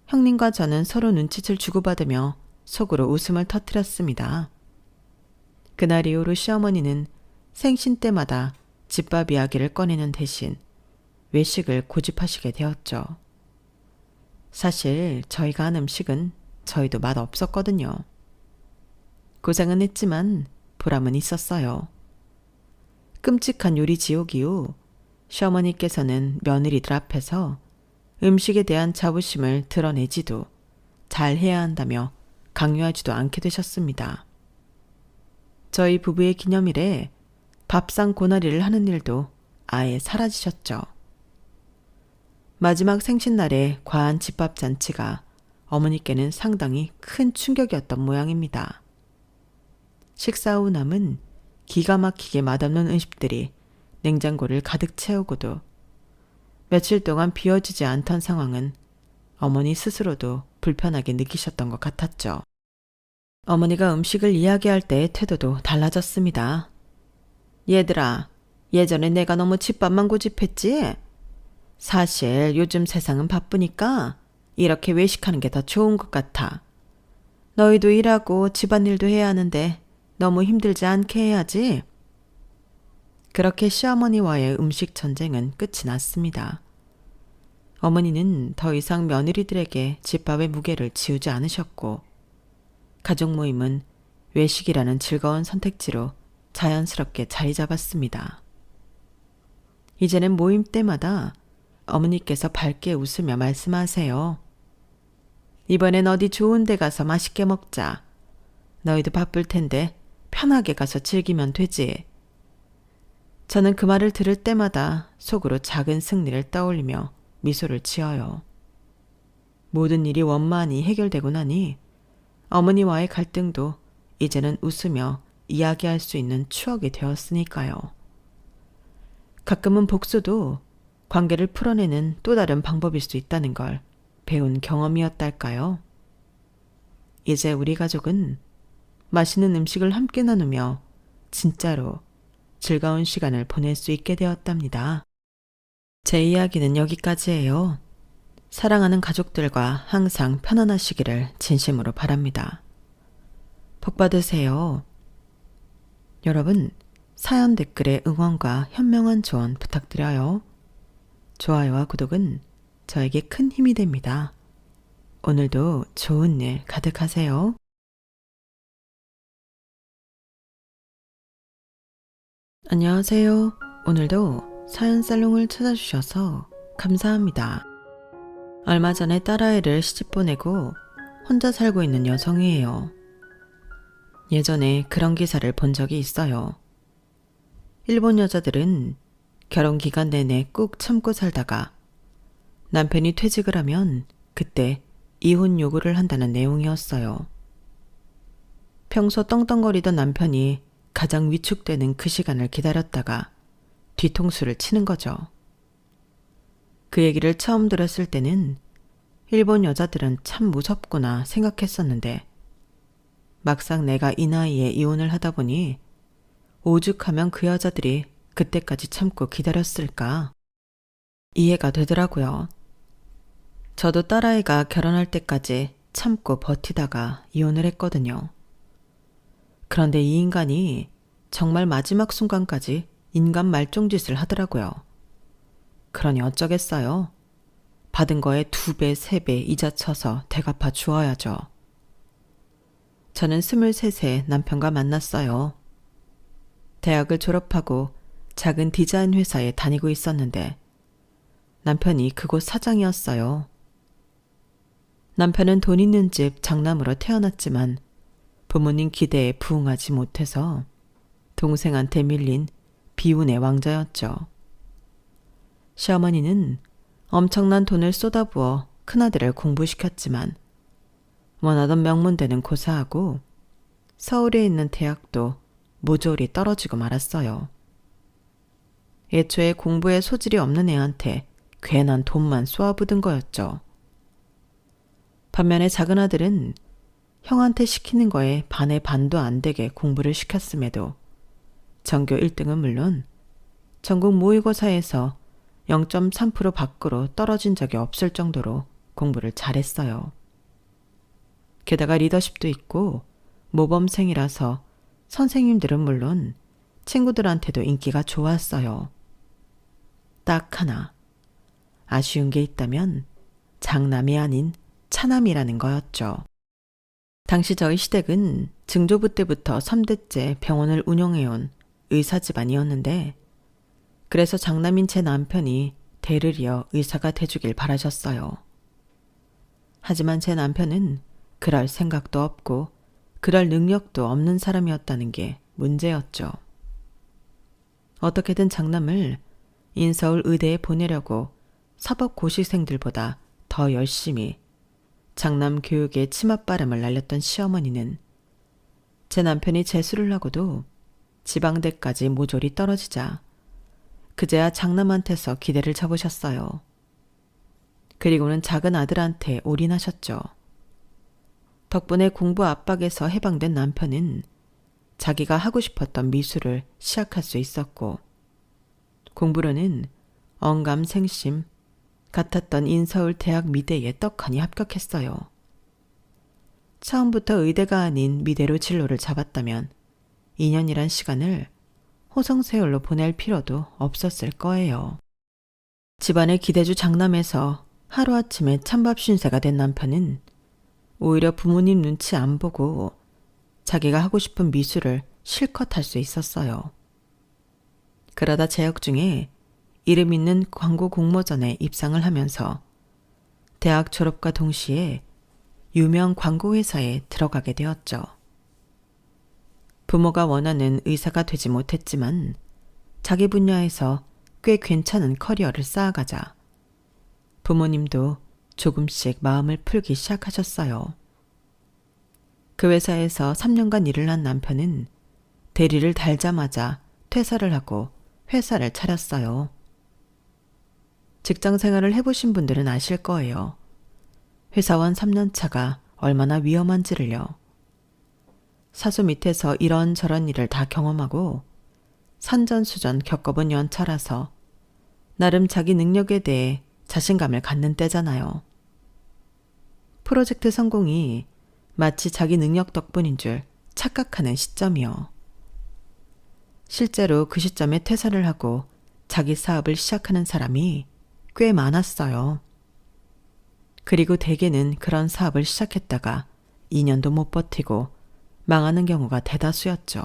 형님과 저는 서로 눈짓을 주고받으며 속으로 웃음을 터뜨렸습니다. 그날 이후로 시어머니는 생신 때마다 집밥 이야기를 꺼내는 대신 외식을 고집하시게 되었죠. 사실 저희가 한 음식은 저희도 맛 없었거든요. 고생은 했지만 보람은 있었어요. 끔찍한 요리 지옥 이후 시어머니께서는 며느리들 앞에서 음식에 대한 자부심을 드러내지도 잘해야 한다며 강요하지도 않게 되셨습니다. 저희 부부의 기념일에 밥상 고나리를 하는 일도 아예 사라지셨죠. 마지막 생신날의 과한 집밥 잔치가 어머니께는 상당히 큰 충격이었던 모양입니다. 식사 후 남은 기가 막히게 맛없는 음식들이 냉장고를 가득 채우고도 며칠 동안 비워지지 않던 상황은 어머니 스스로도 불편하게 느끼셨던 것 같았죠. 어머니가 음식을 이야기할 때의 태도도 달라졌습니다. 얘들아, 예전에 내가 너무 집밥만 고집했지? 사실 요즘 세상은 바쁘니까 이렇게 외식하는 게 더 좋은 것 같아. 너희도 일하고 집안일도 해야 하는데 너무 힘들지 않게 해야지. 그렇게 시어머니와의 음식 전쟁은 끝이 났습니다. 어머니는 더 이상 며느리들에게 집밥의 무게를 지우지 않으셨고, 가족 모임은 외식이라는 즐거운 선택지로 자연스럽게 자리 잡았습니다. 이제는 모임 때마다 어머니께서 밝게 웃으며 말씀하세요. 이번엔 어디 좋은 데 가서 맛있게 먹자. 너희도 바쁠 텐데 편하게 가서 즐기면 되지. 저는 그 말을 들을 때마다 속으로 작은 승리를 떠올리며 미소를 지어요. 모든 일이 원만히 해결되고 나니 어머니와의 갈등도 이제는 웃으며 이야기할 수 있는 추억이 되었으니까요. 가끔은 복수도 관계를 풀어내는 또 다른 방법일 수 있다는 걸 배운 경험이었달까요? 이제 우리 가족은 맛있는 음식을 함께 나누며 진짜로 즐거운 시간을 보낼 수 있게 되었답니다. 제 이야기는 여기까지예요. 사랑하는 가족들과 항상 편안하시기를 진심으로 바랍니다. 복 받으세요. 여러분, 사연 댓글에 응원과 현명한 조언 부탁드려요. 좋아요와 구독은 저에게 큰 힘이 됩니다. 오늘도 좋은 일 가득하세요. 안녕하세요. 오늘도 사연 살롱을 찾아주셔서 감사합니다. 얼마 전에 딸아이를 시집 보내고 혼자 살고 있는 여성이에요. 예전에 그런 기사를 본 적이 있어요. 일본 여자들은 결혼 기간 내내 꾹 참고 살다가 남편이 퇴직을 하면 그때 이혼 요구를 한다는 내용이었어요. 평소 떵떵거리던 남편이 가장 위축되는 그 시간을 기다렸다가 뒤통수를 치는 거죠. 그 얘기를 처음 들었을 때는 일본 여자들은 참 무섭구나 생각했었는데 막상 내가 이 나이에 이혼을 하다 보니 오죽하면 그 여자들이 그때까지 참고 기다렸을까 이해가 되더라고요. 저도 딸아이가 결혼할 때까지 참고 버티다가 이혼을 했거든요. 그런데 이 인간이 정말 마지막 순간까지 인간 말종짓을 하더라고요. 그러니 어쩌겠어요. 받은 거에 2배, 3배 이자 쳐서 대갚아 주어야죠. 저는 23세 남편과 만났어요. 대학을 졸업하고 작은 디자인 회사에 다니고 있었는데 남편이 그곳 사장이었어요. 남편은 돈 있는 집 장남으로 태어났지만 부모님 기대에 부응하지 못해서 동생한테 밀린 비운의 왕자였죠. 시어머니는 엄청난 돈을 쏟아부어 큰아들을 공부시켰지만 원하던 명문대는 고사하고 서울에 있는 대학도 모조리 떨어지고 말았어요. 애초에 공부에 소질이 없는 애한테 괜한 돈만 쏘아부은 거였죠. 반면에 작은아들은 형한테 시키는 거에 반의 반도 안 되게 공부를 시켰음에도 전교 1등은 물론 전국 모의고사에서 0.3% 밖으로 떨어진 적이 없을 정도로 공부를 잘했어요. 게다가 리더십도 있고 모범생이라서 선생님들은 물론 친구들한테도 인기가 좋았어요. 딱 하나, 아쉬운 게 있다면 장남이 아닌 차남이라는 거였죠. 당시 저희 시댁은 증조부 때부터 3대째 병원을 운영해온 의사 집안이었는데 그래서 장남인 제 남편이 대를 이어 의사가 돼주길 바라셨어요. 하지만 제 남편은 그럴 생각도 없고 그럴 능력도 없는 사람이었다는 게 문제였죠. 어떻게든 장남을 인서울 의대에 보내려고 사법고시생들보다 더 열심히 장남 교육에 치맛바람을 날렸던 시어머니는 제 남편이 재수를 하고도 지방대까지 모조리 떨어지자 그제야 장남한테서 기대를 잡으셨어요. 그리고는 작은 아들한테 올인하셨죠. 덕분에 공부 압박에서 해방된 남편은 자기가 하고 싶었던 미술을 시작할 수 있었고, 공부로는 언감생심 같았던 인서울 대학 미대에 떡하니 합격했어요. 처음부터 의대가 아닌 미대로 진로를 잡았다면 2년이란 시간을 호성세월로 보낼 필요도 없었을 거예요. 집안의 기대주 장남에서 하루아침에 찬밥 신세가 된 남편은 오히려 부모님 눈치 안 보고 자기가 하고 싶은 미술을 실컷 할 수 있었어요. 그러다 재학 중에 이름 있는 광고 공모전에 입상을 하면서 대학 졸업과 동시에 유명 광고회사에 들어가게 되었죠. 부모가 원하는 의사가 되지 못했지만 자기 분야에서 꽤 괜찮은 커리어를 쌓아가자 부모님도 조금씩 마음을 풀기 시작하셨어요. 그 회사에서 3년간 일을 한 남편은 대리를 달자마자 퇴사를 하고 회사를 차렸어요. 직장 생활을 해보신 분들은 아실 거예요. 회사원 3년 차가 얼마나 위험한지를요. 사수 밑에서 이런저런 일을 다 경험하고 산전수전 겪어본 연차라서 나름 자기 능력에 대해 자신감을 갖는 때잖아요. 프로젝트 성공이 마치 자기 능력 덕분인 줄 착각하는 시점이요. 실제로 그 시점에 퇴사를 하고 자기 사업을 시작하는 사람이 꽤 많았어요. 그리고 대개는 그런 사업을 시작했다가 2년도 못 버티고 망하는 경우가 대다수였죠.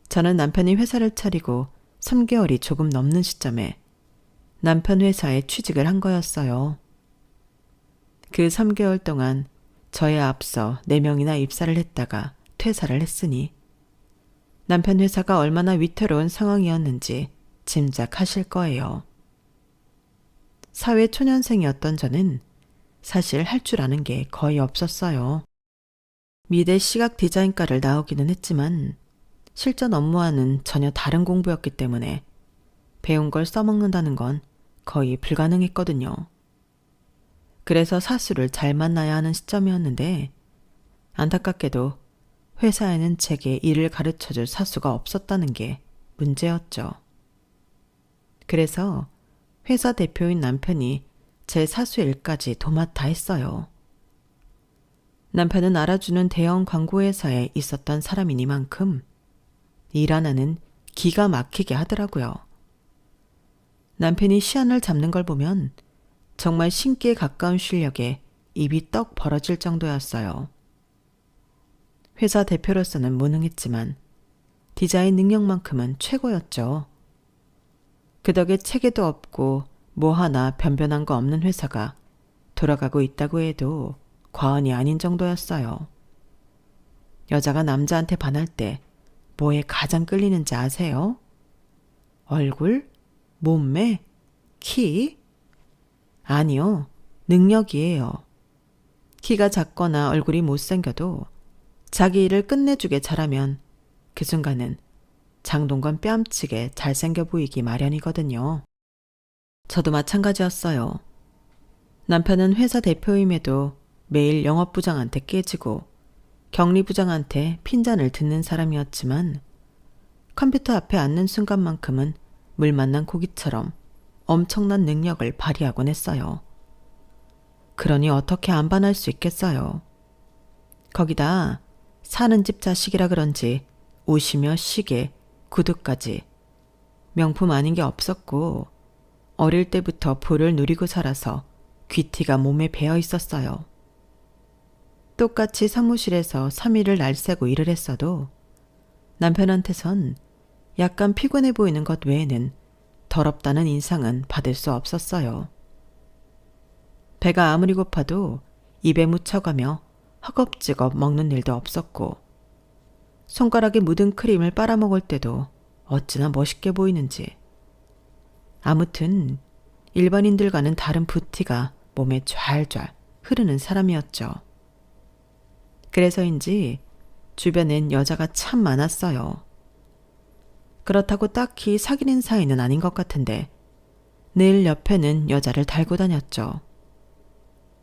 저는 남편이 회사를 차리고 3개월이 조금 넘는 시점에 남편 회사에 취직을 한 거였어요. 그 3개월 동안 저에 앞서 4명이나 입사를 했다가 퇴사를 했으니 남편 회사가 얼마나 위태로운 상황이었는지 짐작하실 거예요. 사회 초년생이었던 저는 사실 할 줄 아는 게 거의 없었어요. 미대 시각 디자인과를 나오기는 했지만 실전 업무와는 전혀 다른 공부였기 때문에 배운 걸 써먹는다는 건 거의 불가능했거든요. 그래서 사수를 잘 만나야 하는 시점이었는데 안타깝게도 회사에는 제게 일을 가르쳐줄 사수가 없었다는 게 문제였죠. 그래서 회사 대표인 남편이 제 사수 일까지 도맡아 했어요. 남편은 알아주는 대형 광고회사에 있었던 사람이니만큼 일 하나는 기가 막히게 하더라고요. 남편이 시안을 잡는 걸 보면 정말 신기에 가까운 실력에 입이 떡 벌어질 정도였어요. 회사 대표로서는 무능했지만 디자인 능력만큼은 최고였죠. 그 덕에 체계도 없고 뭐 하나 변변한 거 없는 회사가 돌아가고 있다고 해도 과언이 아닌 정도였어요. 여자가 남자한테 반할 때 뭐에 가장 끌리는지 아세요? 얼굴? 몸매? 키? 아니요, 능력이에요. 키가 작거나 얼굴이 못생겨도 자기 일을 끝내주게 잘하면 그 순간은 장동건 뺨치게 잘생겨 보이기 마련이거든요. 저도 마찬가지였어요. 남편은 회사 대표임에도 매일 영업부장한테 깨지고 격리부장한테 핀잔을 듣는 사람이었지만 컴퓨터 앞에 앉는 순간만큼은 물 만난 고기처럼 엄청난 능력을 발휘하곤 했어요. 그러니 어떻게 안 반할 수 있겠어요. 거기다 사는 집 자식이라 그런지 옷이며 시계, 구두까지 명품 아닌 게 없었고 어릴 때부터 부를 누리고 살아서 귀티가 몸에 배어 있었어요. 똑같이 사무실에서 3일을 날새고 일을 했어도 남편한테선 약간 피곤해 보이는 것 외에는 더럽다는 인상은 받을 수 없었어요. 배가 아무리 고파도 입에 묻혀가며 허겁지겁 먹는 일도 없었고 손가락에 묻은 크림을 빨아먹을 때도 어찌나 멋있게 보이는지. 아무튼 일반인들과는 다른 부티가 몸에 좔좔 흐르는 사람이었죠. 그래서인지 주변엔 여자가 참 많았어요. 그렇다고 딱히 사귀는 사이는 아닌 것 같은데 늘 옆에는 여자를 달고 다녔죠.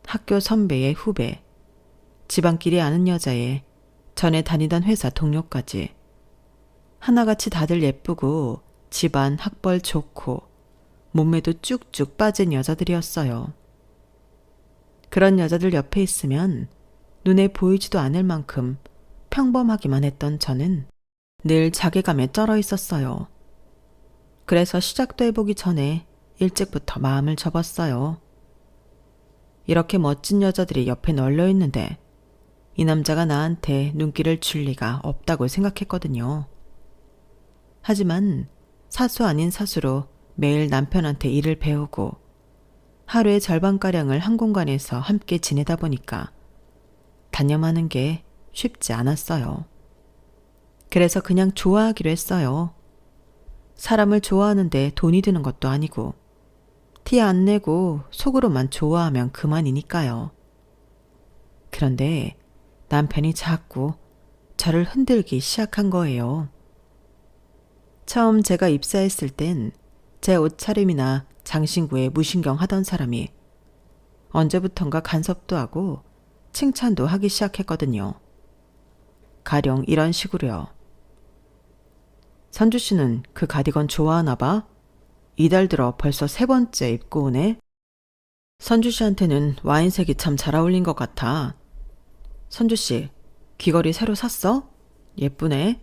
학교 선배의 후배, 집안끼리 아는 여자에 전에 다니던 회사 동료까지 하나같이 다들 예쁘고 집안 학벌 좋고 몸매도 쭉쭉 빠진 여자들이었어요. 그런 여자들 옆에 있으면 눈에 보이지도 않을 만큼 평범하기만 했던 저는 늘 자괴감에 쩔어 있었어요. 그래서 시작도 해보기 전에 일찍부터 마음을 접었어요. 이렇게 멋진 여자들이 옆에 널려 있는데 이 남자가 나한테 눈길을 줄 리가 없다고 생각했거든요. 하지만 사수 아닌 사수로 매일 남편한테 일을 배우고 하루의 절반가량을 한 공간에서 함께 지내다 보니까 단념하는 게 쉽지 않았어요. 그래서 그냥 좋아하기로 했어요. 사람을 좋아하는데 돈이 드는 것도 아니고 티 안 내고 속으로만 좋아하면 그만이니까요. 그런데 남편이 자꾸 저를 흔들기 시작한 거예요. 처음 제가 입사했을 땐 제 옷차림이나 장신구에 무신경 하던 사람이 언제부턴가 간섭도 하고 칭찬도 하기 시작했거든요. 가령 이런 식으로요. 선주 씨는 그 가디건 좋아하나 봐? 이달 들어 벌써 3번째 입고 오네? 선주 씨한테는 와인색이 참 잘 어울린 것 같아. 선주 씨, 귀걸이 새로 샀어? 예쁘네.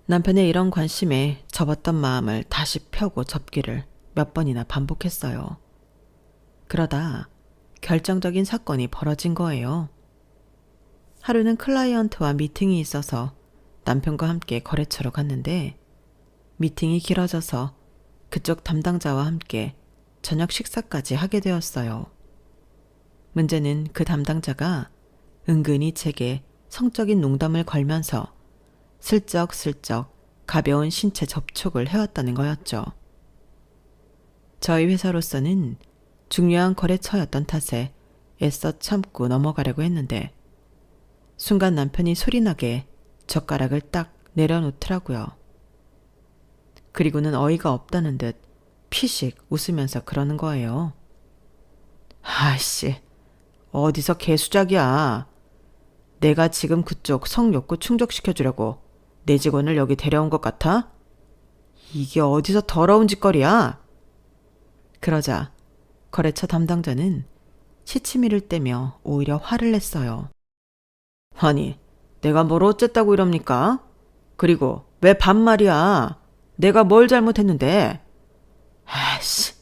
남편의 이런 관심에 접었던 마음을 다시 펴고 접기를 몇 번이나 반복했어요. 그러다 결정적인 사건이 벌어진 거예요. 하루는 클라이언트와 미팅이 있어서 남편과 함께 거래처로 갔는데 미팅이 길어져서 그쪽 담당자와 함께 저녁 식사까지 하게 되었어요. 문제는 그 담당자가 은근히 제게 성적인 농담을 걸면서 슬쩍슬쩍 가벼운 신체 접촉을 해왔다는 거였죠. 저희 회사로서는 중요한 거래처였던 탓에 애써 참고 넘어가려고 했는데 순간 남편이 소리나게 젓가락을 딱 내려놓더라고요. 그리고는 어이가 없다는 듯 피식 웃으면서 그러는 거예요. 아이씨, 어디서 개수작이야. 내가 지금 그쪽 성욕구 충족시켜주려고 내 직원을 여기 데려온 것 같아? 이게 어디서 더러운 짓거리야? 그러자 거래처 담당자는 시치미를 떼며 오히려 화를 냈어요. 아니, 내가 뭘 어쨌다고 이럽니까? 그리고 왜 반말이야? 내가 뭘 잘못했는데? 아이씨,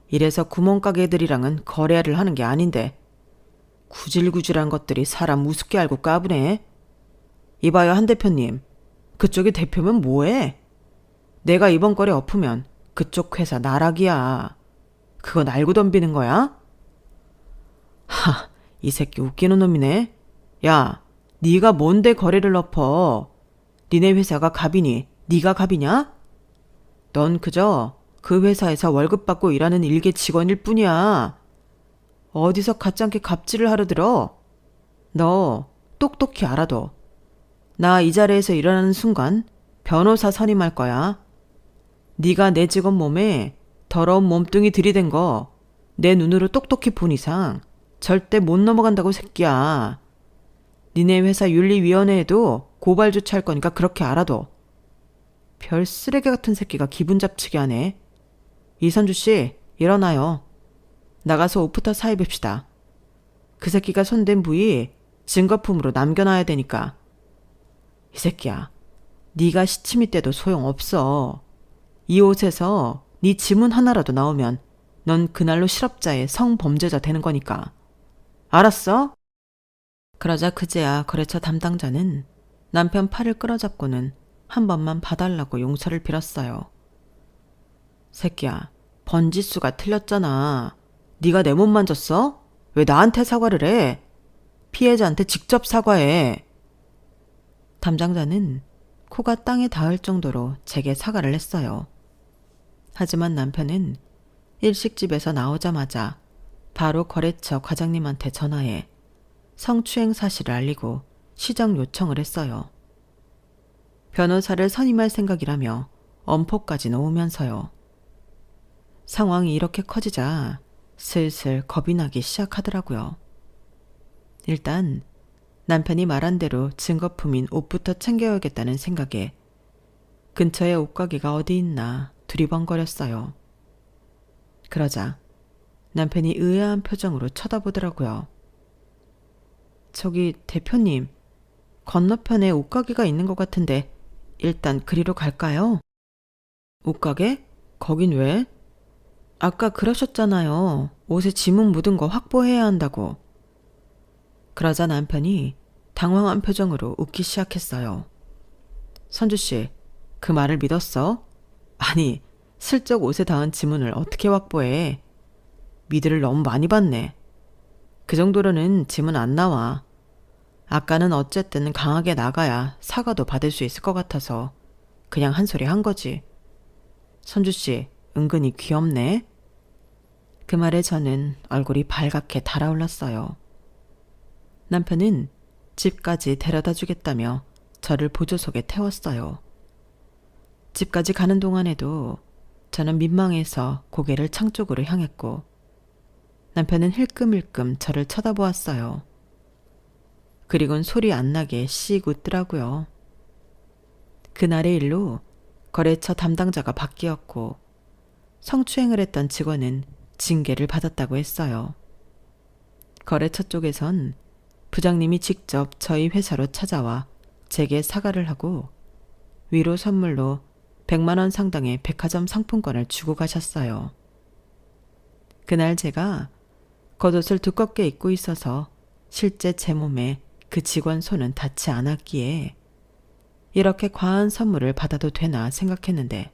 이래서 구멍가게들이랑은 거래를 하는 게 아닌데 구질구질한 것들이 사람 우습게 알고 까부네. 이봐요, 한 대표님. 그쪽이 대표면 뭐해? 내가 이번 거래 엎으면 그쪽 회사 나락이야. 그건 알고 덤비는 거야? 하, 이 새끼 웃기는 놈이네. 야, 네가 뭔데 거래를 엎어? 니네 회사가 갑이니 네가 갑이냐? 넌 그저 그 회사에서 월급 받고 일하는 일개 직원일 뿐이야. 어디서 가짜게 갑질을 하러 들어? 너 똑똑히 알아둬. 나 이 자리에서 일어나는 순간 변호사 선임할 거야. 네가 내 직원 몸에 더러운 몸뚱이 들이댄 거 내 눈으로 똑똑히 본 이상 절대 못 넘어간다고 새끼야. 니네 회사 윤리위원회에도 고발 조치할 거니까 그렇게 알아둬. 별 쓰레기 같은 새끼가 기분 잡치게 하네. 이선주 씨, 일어나요. 나가서 옷부터 사입읍시다. 그 새끼가 손댄 부위 증거품으로 남겨놔야 되니까. 이 새끼야, 네가 시치미 때도 소용없어. 이 옷에서 네 지문 하나라도 나오면 넌 그날로 실업자의 성범죄자 되는 거니까. 알았어? 그러자 그제야 거래처 담당자는 남편 팔을 끌어잡고는 한 번만 봐달라고 용서를 빌었어요. 새끼야, 번지수가 틀렸잖아. 네가 내 몸 만졌어? 왜 나한테 사과를 해? 피해자한테 직접 사과해. 담당자는 코가 땅에 닿을 정도로 제게 사과를 했어요. 하지만 남편은 일식집에서 나오자마자 바로 거래처 과장님한테 전화해 성추행 사실을 알리고 시정 요청을 했어요. 변호사를 선임할 생각이라며 엄포까지 놓으면서요. 상황이 이렇게 커지자 슬슬 겁이 나기 시작하더라고요. 일단 남편이 말한 대로 증거품인 옷부터 챙겨야겠다는 생각에 근처에 옷가게가 어디 있나 두리번거렸어요. 그러자 남편이 의아한 표정으로 쳐다보더라고요. 저기 대표님, 건너편에 옷가게가 있는 것 같은데 일단 그리로 갈까요? 옷가게? 거긴 왜? 아까 그러셨잖아요. 옷에 지문 묻은 거 확보해야 한다고. 그러자 남편이 당황한 표정으로 웃기 시작했어요. 선주 씨, 그 말을 믿었어? 아니, 슬쩍 옷에 닿은 지문을 어떻게 확보해? 미드를 너무 많이 봤네. 그 정도로는 지문 안 나와. 아까는 어쨌든 강하게 나가야 사과도 받을 수 있을 것 같아서 그냥 한 소리 한 거지. 선주 씨, 은근히 귀엽네. 그 말에 저는 얼굴이 발갛게 달아올랐어요. 남편은 집까지 데려다 주겠다며 저를 보조석에 태웠어요. 집까지 가는 동안에도 저는 민망해서 고개를 창 쪽으로 향했고 남편은 힐끔힐끔 저를 쳐다보았어요. 그리곤 소리 안 나게 씩 웃더라고요. 그날의 일로 거래처 담당자가 바뀌었고 성추행을 했던 직원은 징계를 받았다고 했어요. 거래처 쪽에선 부장님이 직접 저희 회사로 찾아와 제게 사과를 하고 위로 선물로 100만 원 상당의 백화점 상품권을 주고 가셨어요. 그날 제가 겉옷을 두껍게 입고 있어서 실제 제 몸에 그 직원 손은 닿지 않았기에 이렇게 과한 선물을 받아도 되나 생각했는데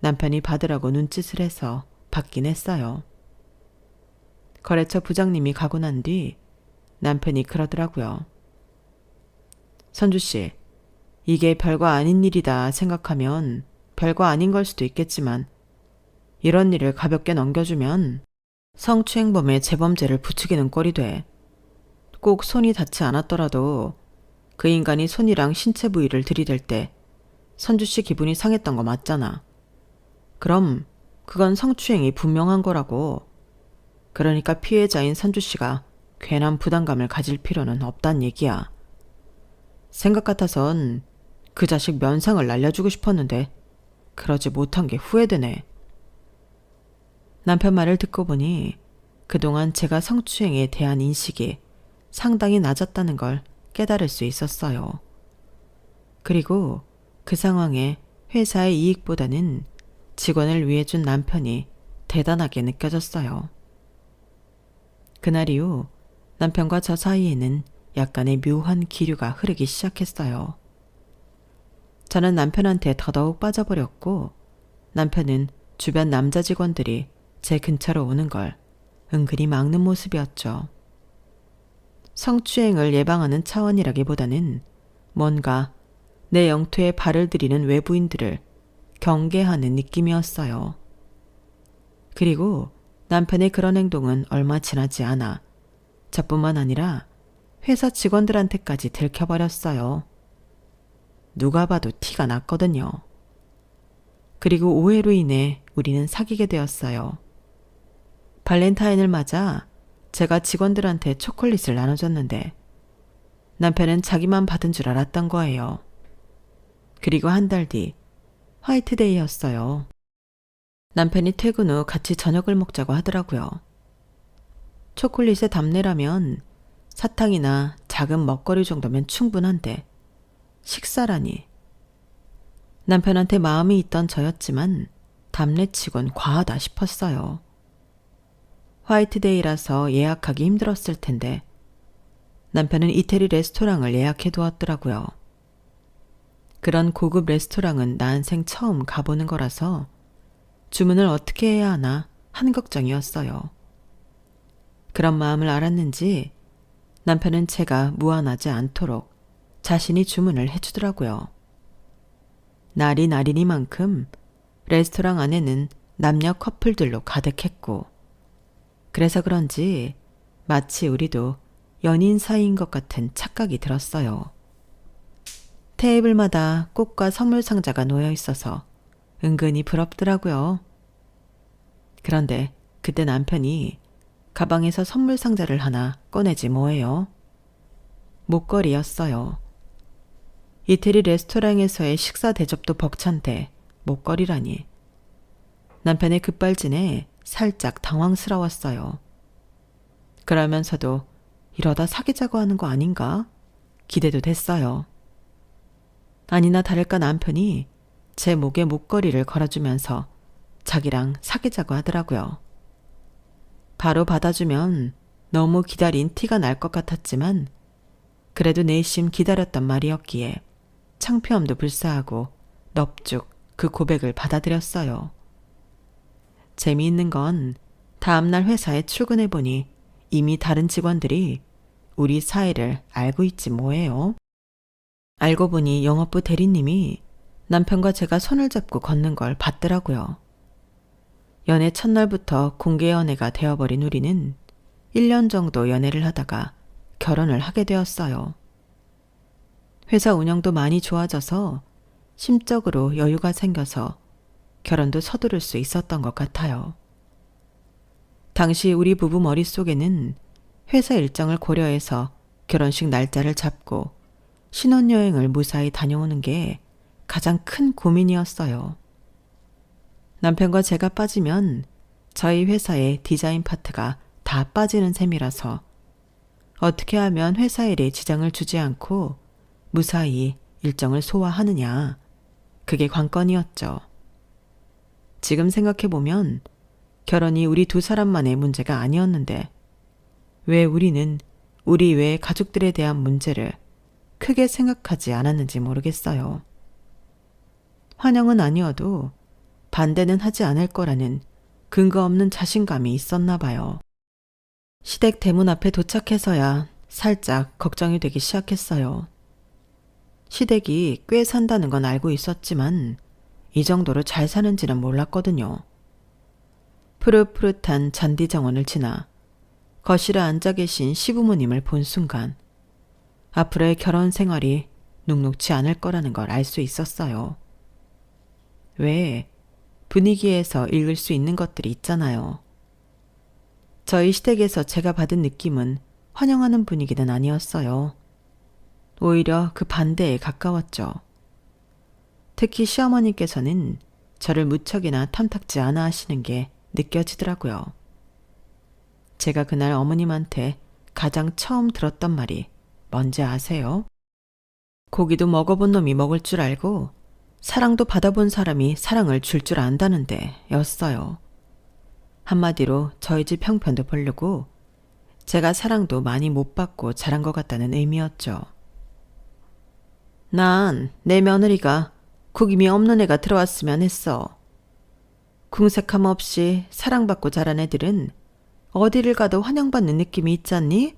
남편이 받으라고 눈짓을 해서 받긴 했어요. 거래처 부장님이 가고 난 뒤 남편이 그러더라고요. 선주씨, 이게 별거 아닌 일이다 생각하면 별거 아닌 걸 수도 있겠지만 이런 일을 가볍게 넘겨주면 성추행범의 재범죄를 부추기는 꼴이 돼. 꼭 손이 닿지 않았더라도 그 인간이 손이랑 신체 부위를 들이댈 때 선주씨 기분이 상했던 거 맞잖아. 그럼 그건 성추행이 분명한 거라고. 그러니까 피해자인 선주씨가 괜한 부담감을 가질 필요는 없단 얘기야. 생각 같아선 그 자식 면상을 날려주고 싶었는데 그러지 못한 게 후회되네. 남편 말을 듣고 보니 그동안 제가 성추행에 대한 인식이 상당히 낮았다는 걸 깨달을 수 있었어요. 그리고 그 상황에 회사의 이익보다는 직원을 위해 준 남편이 대단하게 느껴졌어요. 그날 이후 남편과 저 사이에는 약간의 묘한 기류가 흐르기 시작했어요. 저는 남편한테 더더욱 빠져버렸고 남편은 주변 남자 직원들이 제 근처로 오는 걸 은근히 막는 모습이었죠. 성추행을 예방하는 차원이라기보다는 뭔가 내 영토에 발을 들이는 외부인들을 경계하는 느낌이었어요. 그리고 남편의 그런 행동은 얼마 지나지 않아 저뿐만 아니라 회사 직원들한테까지 들켜버렸어요. 누가 봐도 티가 났거든요. 그리고 오해로 인해 우리는 사귀게 되었어요. 발렌타인을 맞아 제가 직원들한테 초콜릿을 나눠줬는데 남편은 자기만 받은 줄 알았던 거예요. 그리고 한 달 뒤 화이트데이였어요. 남편이 퇴근 후 같이 저녁을 먹자고 하더라고요. 초콜릿의 답례라면 사탕이나 작은 먹거리 정도면 충분한데 식사라니. 남편한테 마음이 있던 저였지만 답례치곤 과하다 싶었어요. 화이트데이라서 예약하기 힘들었을 텐데 남편은 이태리 레스토랑을 예약해 두었더라고요. 그런 고급 레스토랑은 난생 처음 가보는 거라서 주문을 어떻게 해야 하나 한 걱정이었어요. 그런 마음을 알았는지 남편은 제가 무안하지 않도록 자신이 주문을 해주더라고요. 날이 날이니만큼 레스토랑 안에는 남녀 커플들로 가득했고 그래서 그런지 마치 우리도 연인 사이인 것 같은 착각이 들었어요. 테이블마다 꽃과 선물 상자가 놓여 있어서 은근히 부럽더라고요. 그런데 그때 남편이 가방에서 선물 상자를 하나 꺼내지 뭐예요. 목걸이였어요. 이태리 레스토랑에서의 식사 대접도 벅찬데 목걸이라니. 남편의 급발진에 살짝 당황스러웠어요. 그러면서도 이러다 사귀자고 하는 거 아닌가? 기대도 됐어요. 아니나 다를까 남편이 제 목에 목걸이를 걸어주면서 자기랑 사귀자고 하더라고요. 바로 받아주면 너무 기다린 티가 날 것 같았지만 그래도 내심 기다렸던 말이었기에 창피함도 불사하고 넙죽 그 고백을 받아들였어요. 재미있는 건 다음날 회사에 출근해보니 이미 다른 직원들이 우리 사이를 알고 있지 뭐예요. 알고 보니 영업부 대리님이 남편과 제가 손을 잡고 걷는 걸 봤더라고요. 연애 첫날부터 공개 연애가 되어버린 우리는 1년 정도 연애를 하다가 결혼을 하게 되었어요. 회사 운영도 많이 좋아져서 심적으로 여유가 생겨서 결혼도 서두를 수 있었던 것 같아요. 당시 우리 부부 머릿속에는 회사 일정을 고려해서 결혼식 날짜를 잡고 신혼여행을 무사히 다녀오는 게 가장 큰 고민이었어요. 남편과 제가 빠지면 저희 회사의 디자인 파트가 다 빠지는 셈이라서 어떻게 하면 회사 일에 지장을 주지 않고 무사히 일정을 소화하느냐, 그게 관건이었죠. 지금 생각해보면 결혼이 우리 두 사람만의 문제가 아니었는데 왜 우리는 우리 외 가족들에 대한 문제를 크게 생각하지 않았는지 모르겠어요. 환영은 아니어도 반대는 하지 않을 거라는 근거 없는 자신감이 있었나 봐요. 시댁 대문 앞에 도착해서야 살짝 걱정이 되기 시작했어요. 시댁이 꽤 산다는 건 알고 있었지만 이 정도로 잘 사는지는 몰랐거든요. 푸릇푸릇한 잔디 정원을 지나 거실에 앉아 계신 시부모님을 본 순간 앞으로의 결혼 생활이 녹록지 않을 거라는 걸 알 수 있었어요. 왜 분위기에서 읽을 수 있는 것들이 있잖아요. 저희 시댁에서 제가 받은 느낌은 환영하는 분위기는 아니었어요. 오히려 그 반대에 가까웠죠. 특히 시어머니께서는 저를 무척이나 탐탁지 않아 하시는 게 느껴지더라고요. 제가 그날 어머님한테 가장 처음 들었던 말이 뭔지 아세요? 고기도 먹어본 놈이 먹을 줄 알고 사랑도 받아본 사람이 사랑을 줄 줄 안다는데 였어요. 한마디로 저희 집 형편도 보려고 제가 사랑도 많이 못 받고 자란 것 같다는 의미였죠. 난 내 며느리가 구김이 없는 애가 들어왔으면 했어. 궁색함 없이 사랑받고 자란 애들은 어디를 가도 환영받는 느낌이 있잖니?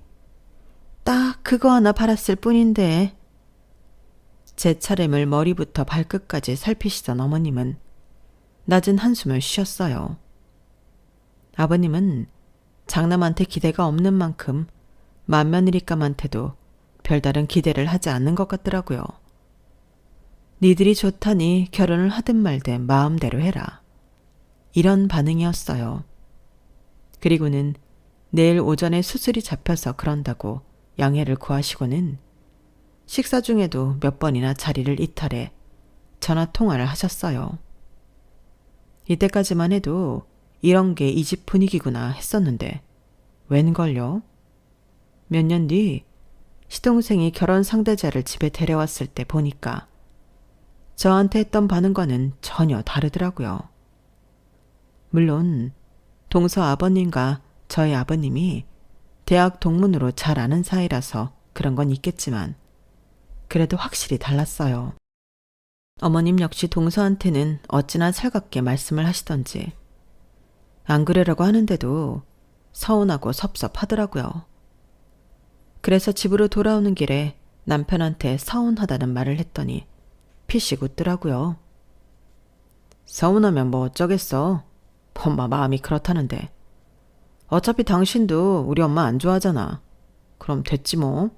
딱 그거 하나 바랐을 뿐인데. 제 차림을 머리부터 발끝까지 살피시던 어머님은 낮은 한숨을 쉬었어요. 아버님은 장남한테 기대가 없는 만큼 맏며느리감한테도 별다른 기대를 하지 않는 것 같더라고요. 니들이 좋다니 결혼을 하든 말든 마음대로 해라. 이런 반응이었어요. 그리고는 내일 오전에 수술이 잡혀서 그런다고 양해를 구하시고는 식사 중에도 몇 번이나 자리를 이탈해 전화 통화를 하셨어요. 이때까지만 해도 이런 게 이 집 분위기구나 했었는데 웬걸요? 몇 년 뒤 시동생이 결혼 상대자를 집에 데려왔을 때 보니까 저한테 했던 반응과는 전혀 다르더라고요. 물론 동서 아버님과 저희 아버님이 대학 동문으로 잘 아는 사이라서 그런 건 있겠지만 그래도 확실히 달랐어요. 어머님 역시 동서한테는 어찌나 살갑게 말씀을 하시던지 안 그러려고 하는데도 서운하고 섭섭하더라고요. 그래서 집으로 돌아오는 길에 남편한테 서운하다는 말을 했더니 피식 웃더라고요. 서운하면 뭐 어쩌겠어. 엄마 마음이 그렇다는데. 어차피 당신도 우리 엄마 안 좋아하잖아. 그럼 됐지 뭐.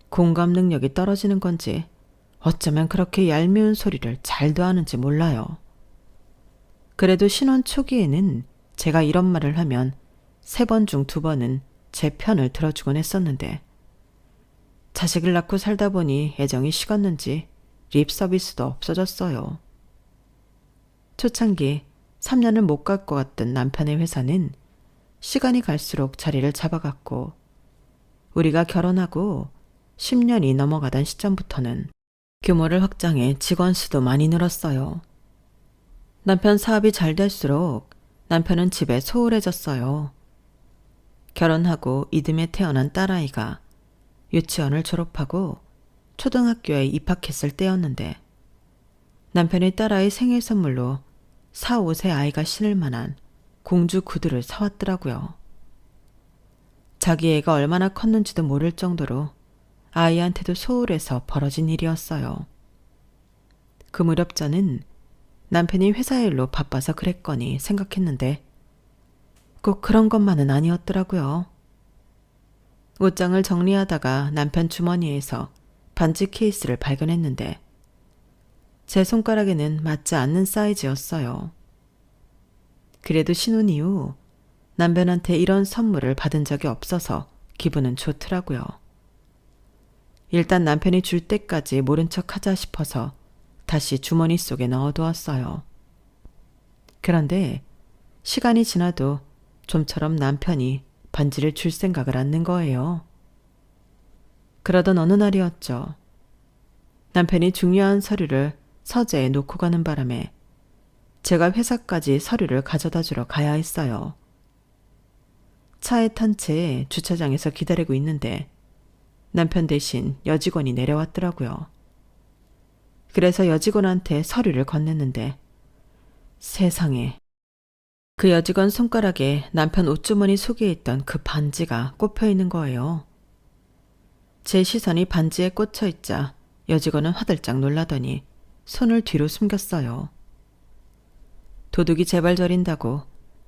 공감 능력이 떨어지는 건지 어쩌면 그렇게 얄미운 소리를 잘도 하는지 몰라요. 그래도 신혼 초기에는 제가 이런 말을 하면 3번 중 2번은 제 편을 들어주곤 했었는데 자식을 낳고 살다 보니 애정이 식었는지 립 서비스도 없어졌어요. 초창기 3년을 못 갈 것 같던 남편의 회사는 시간이 갈수록 자리를 잡아갔고 우리가 결혼하고 10년이 넘어가던 시점부터는 규모를 확장해 직원 수도 많이 늘었어요. 남편 사업이 잘 될수록 남편은 집에 소홀해졌어요. 결혼하고 이듬해 태어난 딸아이가 유치원을 졸업하고 초등학교에 입학했을 때였는데 남편이 딸아이 생일 선물로 4, 5세 아이가 신을 만한 공주 구두를 사왔더라고요. 자기 애가 얼마나 컸는지도 모를 정도로 아이한테도 소홀해서 벌어진 일이었어요. 그 무렵 저는 남편이 회사 일로 바빠서 그랬거니 생각했는데 꼭 그런 것만은 아니었더라고요. 옷장을 정리하다가 남편 주머니에서 반지 케이스를 발견했는데 제 손가락에는 맞지 않는 사이즈였어요. 그래도 신혼 이후 남편한테 이런 선물을 받은 적이 없어서 기분은 좋더라고요. 일단 남편이 줄 때까지 모른 척 하자 싶어서 다시 주머니 속에 넣어두었어요. 그런데 시간이 지나도 좀처럼 남편이 반지를 줄 생각을 않는 거예요. 그러던 어느 날이었죠. 남편이 중요한 서류를 서재에 놓고 가는 바람에 제가 회사까지 서류를 가져다 주러 가야 했어요. 차에 탄 채 주차장에서 기다리고 있는데 남편 대신 여직원이 내려왔더라고요. 그래서 여직원한테 서류를 건넸는데 세상에, 그 여직원 손가락에 남편 옷주머니 속에 있던 그 반지가 꼽혀 있는 거예요. 제 시선이 반지에 꽂혀 있자 여직원은 화들짝 놀라더니 손을 뒤로 숨겼어요. 도둑이 제발 저린다고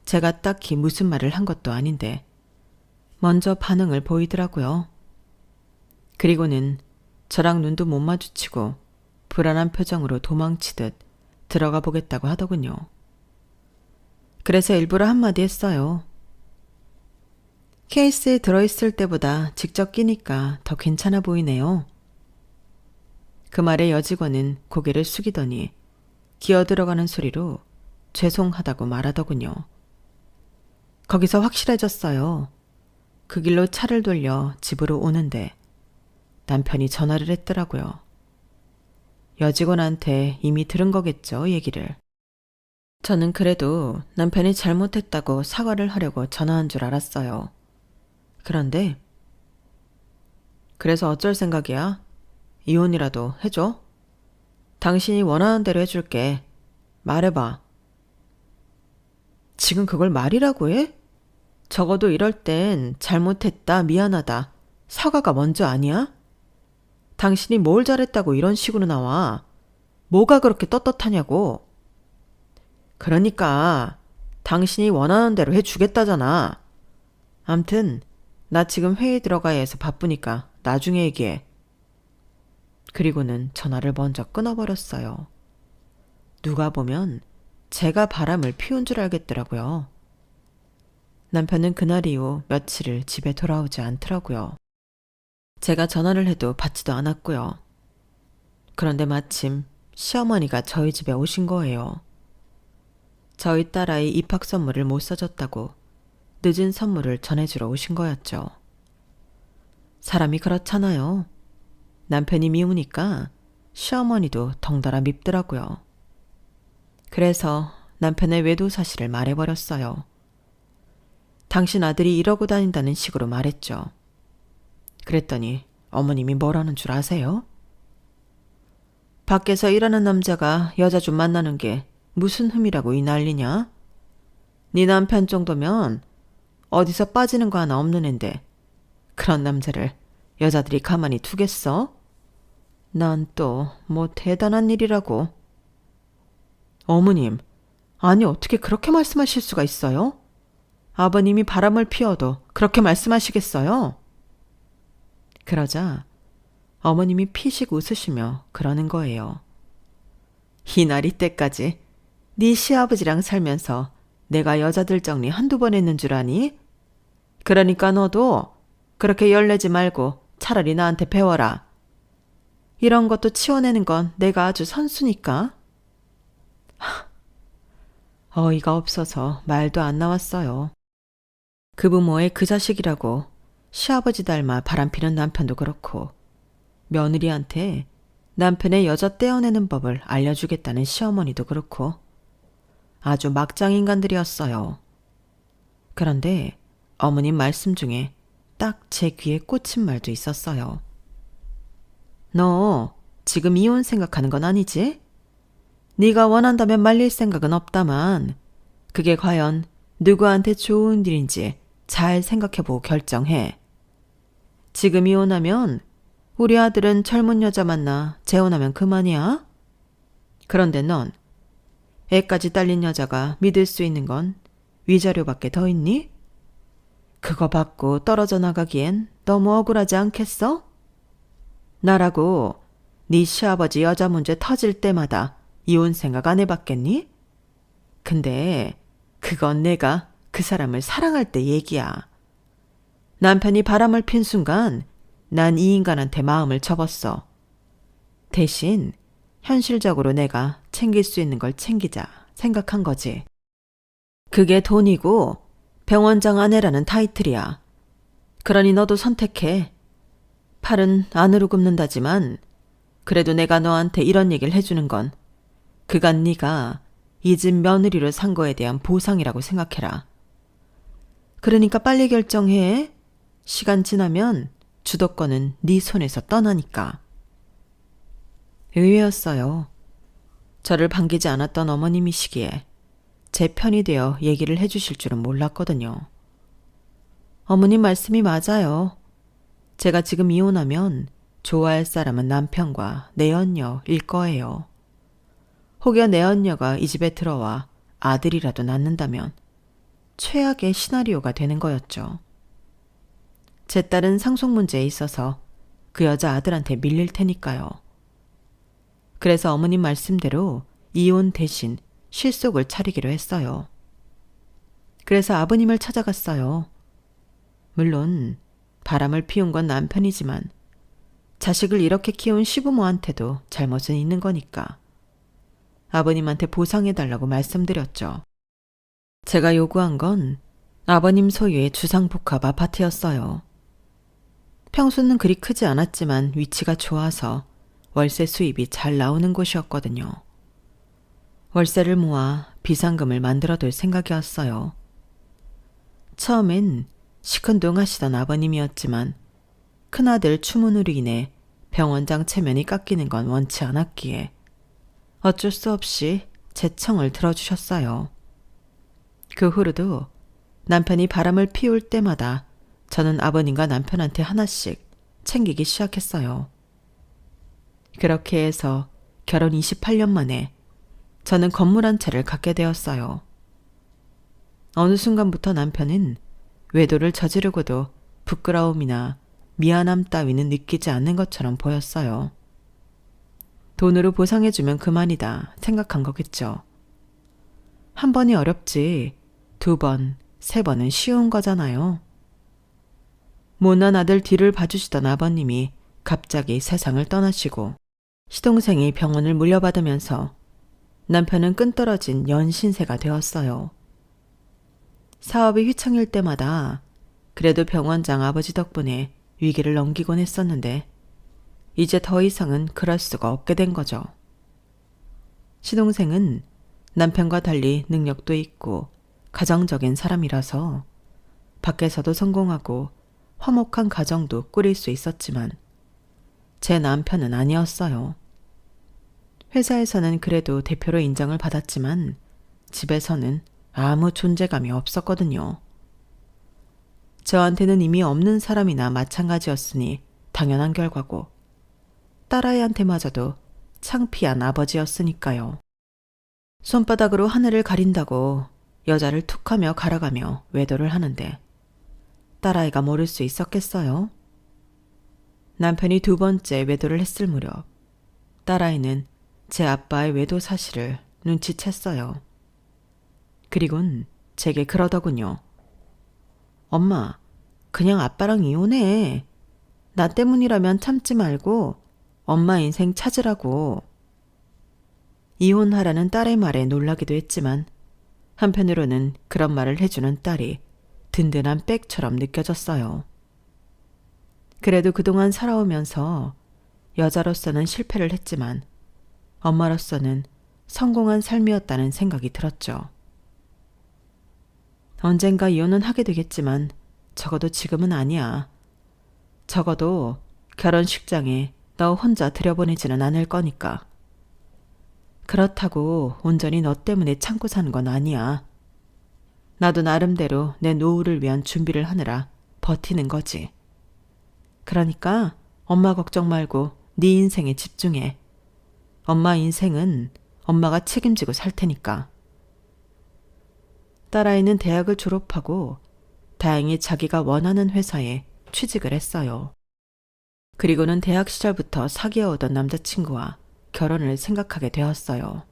제가 딱히 무슨 말을 한 것도 아닌데 먼저 반응을 보이더라고요. 그리고는 저랑 눈도 못 마주치고 불안한 표정으로 도망치듯 들어가 보겠다고 하더군요. 그래서 일부러 한마디 했어요. 케이스에 들어있을 때보다 직접 끼니까 더 괜찮아 보이네요. 그 말에 여직원은 고개를 숙이더니 기어들어가는 소리로 죄송하다고 말하더군요. 거기서 확실해졌어요. 그 길로 차를 돌려 집으로 오는데 남편이 전화를 했더라고요. 여직원한테 이미 들은 거겠죠, 얘기를. 저는 그래도 남편이 잘못했다고 사과를 하려고 전화한 줄 알았어요. 그런데 그래서 어쩔 생각이야? 이혼이라도 해줘? 당신이 원하는 대로 해줄게. 말해봐. 지금 그걸 말이라고 해? 적어도 이럴 땐 잘못했다, 미안하다, 사과가 먼저 아니야? 당신이 뭘 잘했다고 이런 식으로 나와. 뭐가 그렇게 떳떳하냐고. 그러니까 당신이 원하는 대로 해주겠다잖아. 암튼 나 지금 회의 들어가야 해서 바쁘니까 나중에 얘기해. 그리고는 전화를 먼저 끊어버렸어요. 누가 보면 제가 바람을 피운 줄 알겠더라고요. 남편은 그날 이후 며칠을 집에 돌아오지 않더라고요. 제가 전화를 해도 받지도 않았고요. 그런데 마침 시어머니가 저희 집에 오신 거예요. 저희 딸아이 입학 선물을 못 사줬다고 늦은 선물을 전해주러 오신 거였죠. 사람이 그렇잖아요. 남편이 미우니까 시어머니도 덩달아 밉더라고요. 그래서 남편의 외도 사실을 말해버렸어요. 당신 아들이 이러고 다닌다는 식으로 말했죠. 그랬더니 어머님이 뭐라는 줄 아세요? 밖에서 일하는 남자가 여자 좀 만나는 게 무슨 흠이라고 이 난리냐? 네 남편 정도면 어디서 빠지는 거 하나 없는 앤데 그런 남자를 여자들이 가만히 두겠어? 난 또 뭐 대단한 일이라고. 어머님, 아니 어떻게 그렇게 말씀하실 수가 있어요? 아버님이 바람을 피워도 그렇게 말씀하시겠어요? 그러자 어머님이 피식 웃으시며 그러는 거예요. 이 날이 때까지 네 시아버지랑 살면서 내가 여자들 정리 한두 번 했는 줄 아니? 그러니까 너도 그렇게 열내지 말고 차라리 나한테 배워라. 이런 것도 치워내는 건 내가 아주 선수니까. 어이가 없어서 말도 안 나왔어요. 그 부모의 그 자식이라고 시아버지 닮아 바람피는 남편도 그렇고 며느리한테 남편의 여자 떼어내는 법을 알려주겠다는 시어머니도 그렇고 아주 막장 인간들이었어요. 그런데 어머님 말씀 중에 딱 제 귀에 꽂힌 말도 있었어요. 너 지금 이혼 생각하는 건 아니지? 네가 원한다면 말릴 생각은 없다만 그게 과연 누구한테 좋은 일인지 잘 생각해보고 결정해. 지금 이혼하면 우리 아들은 젊은 여자 만나 재혼하면 그만이야. 그런데 넌 애까지 딸린 여자가 믿을 수 있는 건 위자료밖에 더 있니? 그거 받고 떨어져 나가기엔 너무 억울하지 않겠어? 나라고 네 시아버지 여자 문제 터질 때마다 이혼 생각 안 해봤겠니? 근데 그건 내가 그 사람을 사랑할 때 얘기야. 남편이 바람을 핀 순간 난 이 인간한테 마음을 접었어. 대신 현실적으로 내가 챙길 수 있는 걸 챙기자 생각한 거지. 그게 돈이고 병원장 아내라는 타이틀이야. 그러니 너도 선택해. 팔은 안으로 굽는다지만 그래도 내가 너한테 이런 얘기를 해주는 건 그간 네가 이 집 며느리로 산 거에 대한 보상이라고 생각해라. 그러니까 빨리 결정해. 시간 지나면 주도권은 네 손에서 떠나니까. 의외였어요. 저를 반기지 않았던 어머님이시기에 제 편이 되어 얘기를 해주실 줄은 몰랐거든요. 어머님 말씀이 맞아요. 제가 지금 이혼하면 좋아할 사람은 남편과 내연녀일 거예요. 혹여 내연녀가 이 집에 들어와 아들이라도 낳는다면 최악의 시나리오가 되는 거였죠. 제 딸은 상속 문제에 있어서 그 여자 아들한테 밀릴 테니까요. 그래서 어머님 말씀대로 이혼 대신 실속을 차리기로 했어요. 그래서 아버님을 찾아갔어요. 물론 바람을 피운 건 남편이지만 자식을 이렇게 키운 시부모한테도 잘못은 있는 거니까 아버님한테 보상해달라고 말씀드렸죠. 제가 요구한 건 아버님 소유의 주상복합 아파트였어요. 평수는 그리 크지 않았지만 위치가 좋아서 월세 수입이 잘 나오는 곳이었거든요. 월세를 모아 비상금을 만들어둘 생각이었어요. 처음엔 시큰둥하시던 아버님이었지만 큰아들 추문으로 인해 병원장 체면이 깎이는 건 원치 않았기에 어쩔 수 없이 제 청을 들어주셨어요. 그 후로도 남편이 바람을 피울 때마다 저는 아버님과 남편한테 하나씩 챙기기 시작했어요. 그렇게 해서 결혼 28년 만에 저는 건물 한 채를 갖게 되었어요. 어느 순간부터 남편은 외도를 저지르고도 부끄러움이나 미안함 따위는 느끼지 않는 것처럼 보였어요. 돈으로 보상해주면 그만이다 생각한 거겠죠. 한 번이 어렵지 2번, 3번은 쉬운 거잖아요. 못난 아들 뒤를 봐주시던 아버님이 갑자기 세상을 떠나시고 시동생이 병원을 물려받으면서 남편은 끈떨어진 연신세가 되었어요. 사업이 휘청일 때마다 그래도 병원장 아버지 덕분에 위기를 넘기곤 했었는데 이제 더 이상은 그럴 수가 없게 된 거죠. 시동생은 남편과 달리 능력도 있고 가정적인 사람이라서 밖에서도 성공하고 화목한 가정도 꾸릴 수 있었지만 제 남편은 아니었어요. 회사에서는 그래도 대표로 인정을 받았지만 집에서는 아무 존재감이 없었거든요. 저한테는 이미 없는 사람이나 마찬가지였으니 당연한 결과고 딸아이한테마저도 창피한 아버지였으니까요. 손바닥으로 하늘을 가린다고 여자를 툭하며 갈아가며 외도를 하는데 딸아이가 모를 수 있었겠어요? 남편이 2번째 외도를 했을 무렵 딸아이는 제 아빠의 외도 사실을 눈치챘어요. 그리곤 제게 그러더군요. 엄마, 그냥 아빠랑 이혼해. 나 때문이라면 참지 말고 엄마 인생 찾으라고. 이혼하라는 딸의 말에 놀라기도 했지만 한편으로는 그런 말을 해주는 딸이 든든한 백처럼 느껴졌어요. 그래도 그동안 살아오면서 여자로서는 실패를 했지만 엄마로서는 성공한 삶이었다는 생각이 들었죠. 언젠가 이혼은 하게 되겠지만 적어도 지금은 아니야. 적어도 결혼식장에 너 혼자 들여보내지는 않을 거니까. 그렇다고 온전히 너 때문에 참고 사는 건 아니야. 나도 나름대로 내 노후를 위한 준비를 하느라 버티는 거지. 그러니까 엄마 걱정 말고 네 인생에 집중해. 엄마 인생은 엄마가 책임지고 살 테니까. 딸아이는 대학을 졸업하고 다행히 자기가 원하는 회사에 취직을 했어요. 그리고는 대학 시절부터 사귀어오던 남자친구와 결혼을 생각하게 되었어요.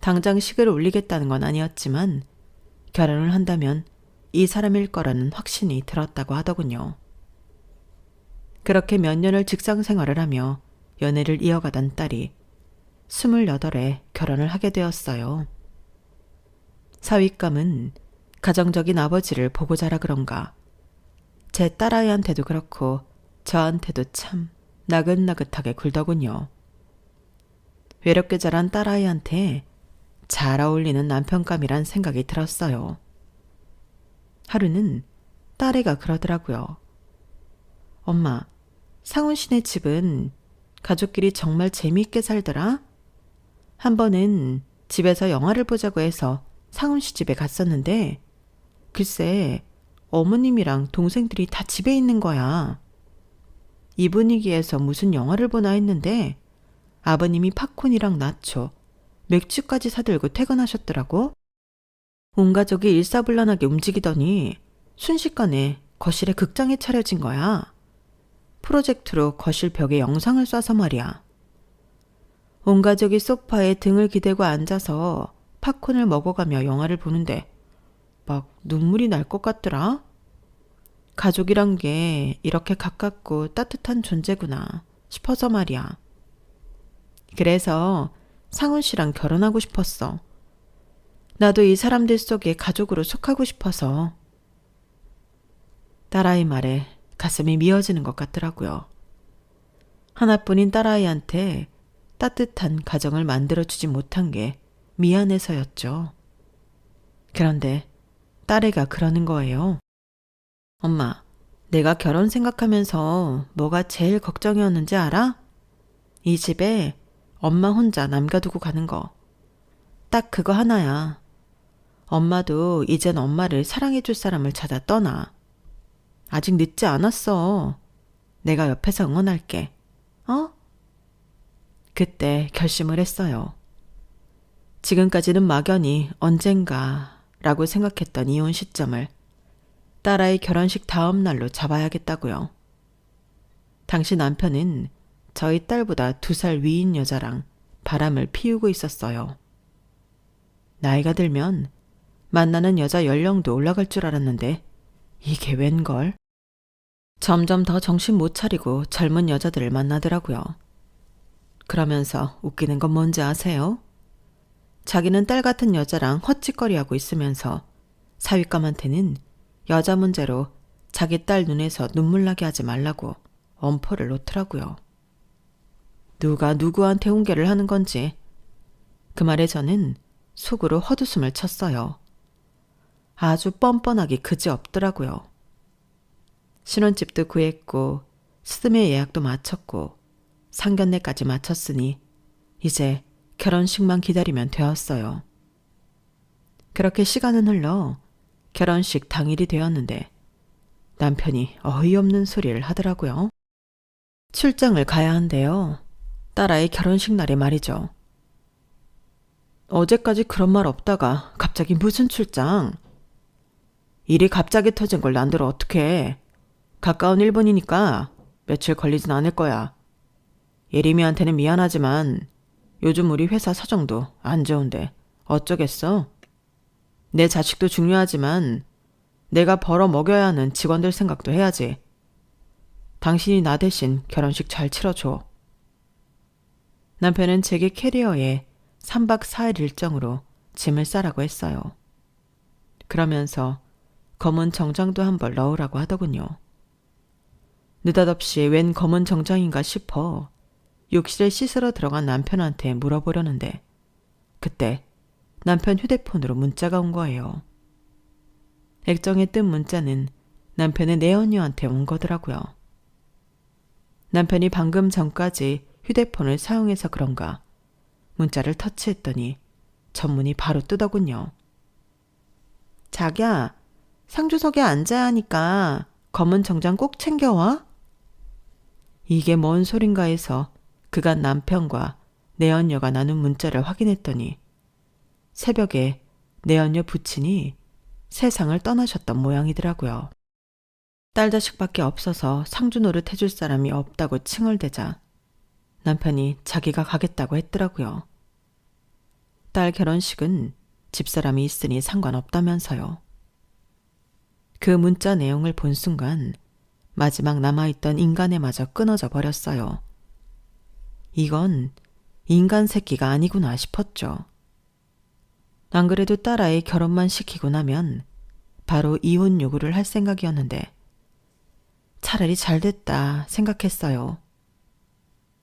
당장 식을 올리겠다는 건 아니었지만 결혼을 한다면 이 사람일 거라는 확신이 들었다고 하더군요. 그렇게 몇 년을 직장 생활을 하며 연애를 이어가던 딸이 28에 결혼을 하게 되었어요. 사윗감은 가정적인 아버지를 보고 자라 그런가 제 딸아이한테도 그렇고 저한테도 참 나긋나긋하게 굴더군요. 외롭게 자란 딸아이한테 잘 어울리는 남편감이란 생각이 들었어요. 하루는 딸애가 그러더라고요. 엄마, 상훈 씨네 집은 가족끼리 정말 재미있게 살더라? 한 번은 집에서 영화를 보자고 해서 상훈 씨 집에 갔었는데 글쎄 어머님이랑 동생들이 다 집에 있는 거야. 이 분위기에서 무슨 영화를 보나 했는데 아버님이 팝콘이랑 나초, 맥주까지 사들고 퇴근하셨더라고. 온 가족이 일사불란하게 움직이더니 순식간에 거실에 극장이 차려진 거야. 프로젝트로 거실 벽에 영상을 쏴서 말이야. 온 가족이 소파에 등을 기대고 앉아서 팝콘을 먹어가며 영화를 보는데 막 눈물이 날 것 같더라. 가족이란 게 이렇게 가깝고 따뜻한 존재구나 싶어서 말이야. 그래서 상훈 씨랑 결혼하고 싶었어. 나도 이 사람들 속에 가족으로 속하고 싶어서. 딸아이 말에 가슴이 미어지는 것 같더라고요. 하나뿐인 딸아이한테 따뜻한 가정을 만들어주지 못한 게 미안해서였죠. 그런데 딸애가 그러는 거예요. 엄마, 내가 결혼 생각하면서 뭐가 제일 걱정이었는지 알아? 이 집에 엄마 혼자 남겨두고 가는 거. 딱 그거 하나야. 엄마도 이젠 엄마를 사랑해줄 사람을 찾아 떠나. 아직 늦지 않았어. 내가 옆에서 응원할게. 어? 그때 결심을 했어요. 지금까지는 막연히 언젠가라고 생각했던 이혼 시점을 딸아이 결혼식 다음 날로 잡아야겠다고요. 당시 남편은 저희 딸보다 2살 위인 여자랑 바람을 피우고 있었어요. 나이가 들면 만나는 여자 연령도 올라갈 줄 알았는데 이게 웬걸? 점점 더 정신 못 차리고 젊은 여자들을 만나더라고요. 그러면서 웃기는 건 뭔지 아세요? 자기는 딸 같은 여자랑 헛짓거리하고 있으면서 사윗감한테는 여자 문제로 자기 딸 눈에서 눈물 나게 하지 말라고 엄포를 놓더라고요. 누가 누구한테 훈계를 하는 건지 그 말에 저는 속으로 헛웃음을 쳤어요. 아주 뻔뻔하기 그지없더라고요. 신혼집도 구했고 스드메 예약도 마쳤고 상견례까지 마쳤으니 이제 결혼식만 기다리면 되었어요. 그렇게 시간은 흘러 결혼식 당일이 되었는데 남편이 어이없는 소리를 하더라고요. 출장을 가야 한대요. 딸아이 결혼식 날에 말이죠. 어제까지 그런 말 없다가 갑자기 무슨 출장? 일이 갑자기 터진 걸 난들 어떡해. 가까운 일본이니까 며칠 걸리진 않을 거야. 예림이한테는 미안하지만 요즘 우리 회사 사정도 안 좋은데 어쩌겠어? 내 자식도 중요하지만 내가 벌어 먹여야 하는 직원들 생각도 해야지. 당신이 나 대신 결혼식 잘 치러줘. 남편은 제게 캐리어에 3박 4일 일정으로 짐을 싸라고 했어요. 그러면서 검은 정장도 한 벌 넣으라고 하더군요. 느닷없이 웬 검은 정장인가 싶어 욕실에 씻으러 들어간 남편한테 물어보려는데 그때 남편 휴대폰으로 문자가 온 거예요. 액정에 뜬 문자는 남편의 내연녀한테 온 거더라고요. 남편이 방금 전까지 휴대폰을 사용해서 그런가 문자를 터치했더니 전문이 바로 뜨더군요. 자기야, 상주석에 앉아야 하니까 검은 정장 꼭 챙겨와. 이게 뭔 소린가 해서 그간 남편과 내연녀가 나눈 문자를 확인했더니 새벽에 내연녀 부친이 세상을 떠나셨던 모양이더라고요. 딸 자식밖에 없어서 상주 노릇 해줄 사람이 없다고 칭얼대자 남편이 자기가 가겠다고 했더라고요. 딸 결혼식은 집사람이 있으니 상관없다면서요. 그 문자 내용을 본 순간 마지막 남아있던 인간에마저 끊어져 버렸어요. 이건 인간 새끼가 아니구나 싶었죠. 안 그래도 딸아이 결혼만 시키고 나면 바로 이혼 요구를 할 생각이었는데 차라리 잘됐다 생각했어요.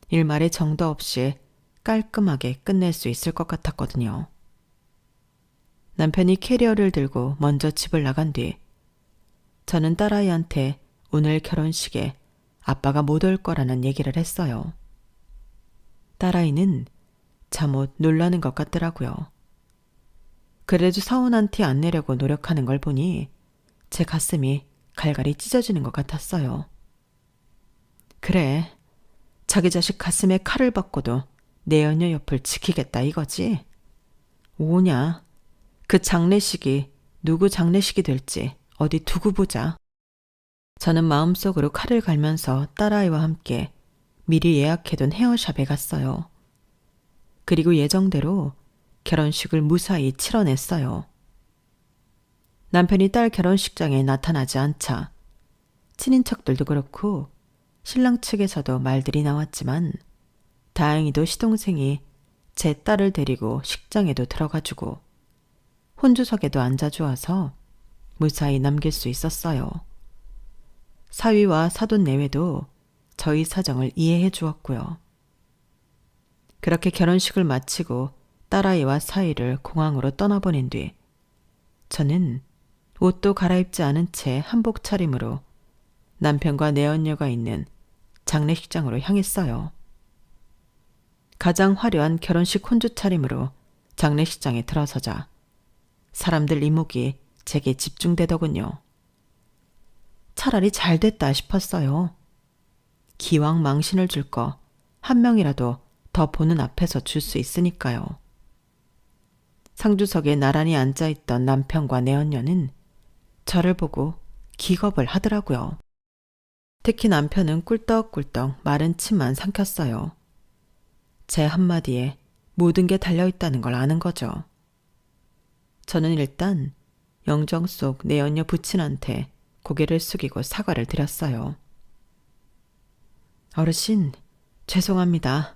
일말의 정도 없이 깔끔하게 끝낼 수 있을 것 같았거든요. 남편이 캐리어를 들고 먼저 집을 나간 뒤 저는 딸아이한테 오늘 결혼식에 아빠가 못 올 거라는 얘기를 했어요. 딸아이는 잠옷 놀라는 것 같더라고요. 그래도 서운한 티 안 내려고 노력하는 걸 보니 제 가슴이 갈갈이 찢어지는 것 같았어요. 그래, 자기 자식 가슴에 칼을 박고도 내연녀 옆을 지키겠다 이거지? 오냐, 그 장례식이 누구 장례식이 될지 어디 두고 보자. 저는 마음속으로 칼을 갈면서 딸아이와 함께 미리 예약해둔 헤어샵에 갔어요. 그리고 예정대로 결혼식을 무사히 치러냈어요. 남편이 딸 결혼식장에 나타나지 않자 친인척들도 그렇고 신랑 측에서도 말들이 나왔지만 다행히도 시동생이 제 딸을 데리고 식장에도 들어가주고 혼주석에도 앉아주어서 무사히 남길 수 있었어요. 사위와 사돈 내외도 저희 사정을 이해해 주었고요. 그렇게 결혼식을 마치고 딸아이와 사위를 공항으로 떠나보낸 뒤 저는 옷도 갈아입지 않은 채 한복 차림으로 남편과 내연녀가 있는 장례식장으로 향했어요. 가장 화려한 결혼식 혼주 차림으로 장례식장에 들어서자 사람들 이목이 제게 집중되더군요. 차라리 잘 됐다 싶었어요. 기왕 망신을 줄 거 한 명이라도 더 보는 앞에서 줄 수 있으니까요. 상주석에 나란히 앉아있던 남편과 내연녀는 저를 보고 기겁을 하더라고요. 특히 남편은 꿀떡꿀떡 마른 침만 삼켰어요. 제 한마디에 모든 게 달려있다는 걸 아는 거죠. 저는 일단 영정 속 내연녀 부친한테 고개를 숙이고 사과를 드렸어요. 어르신, 죄송합니다.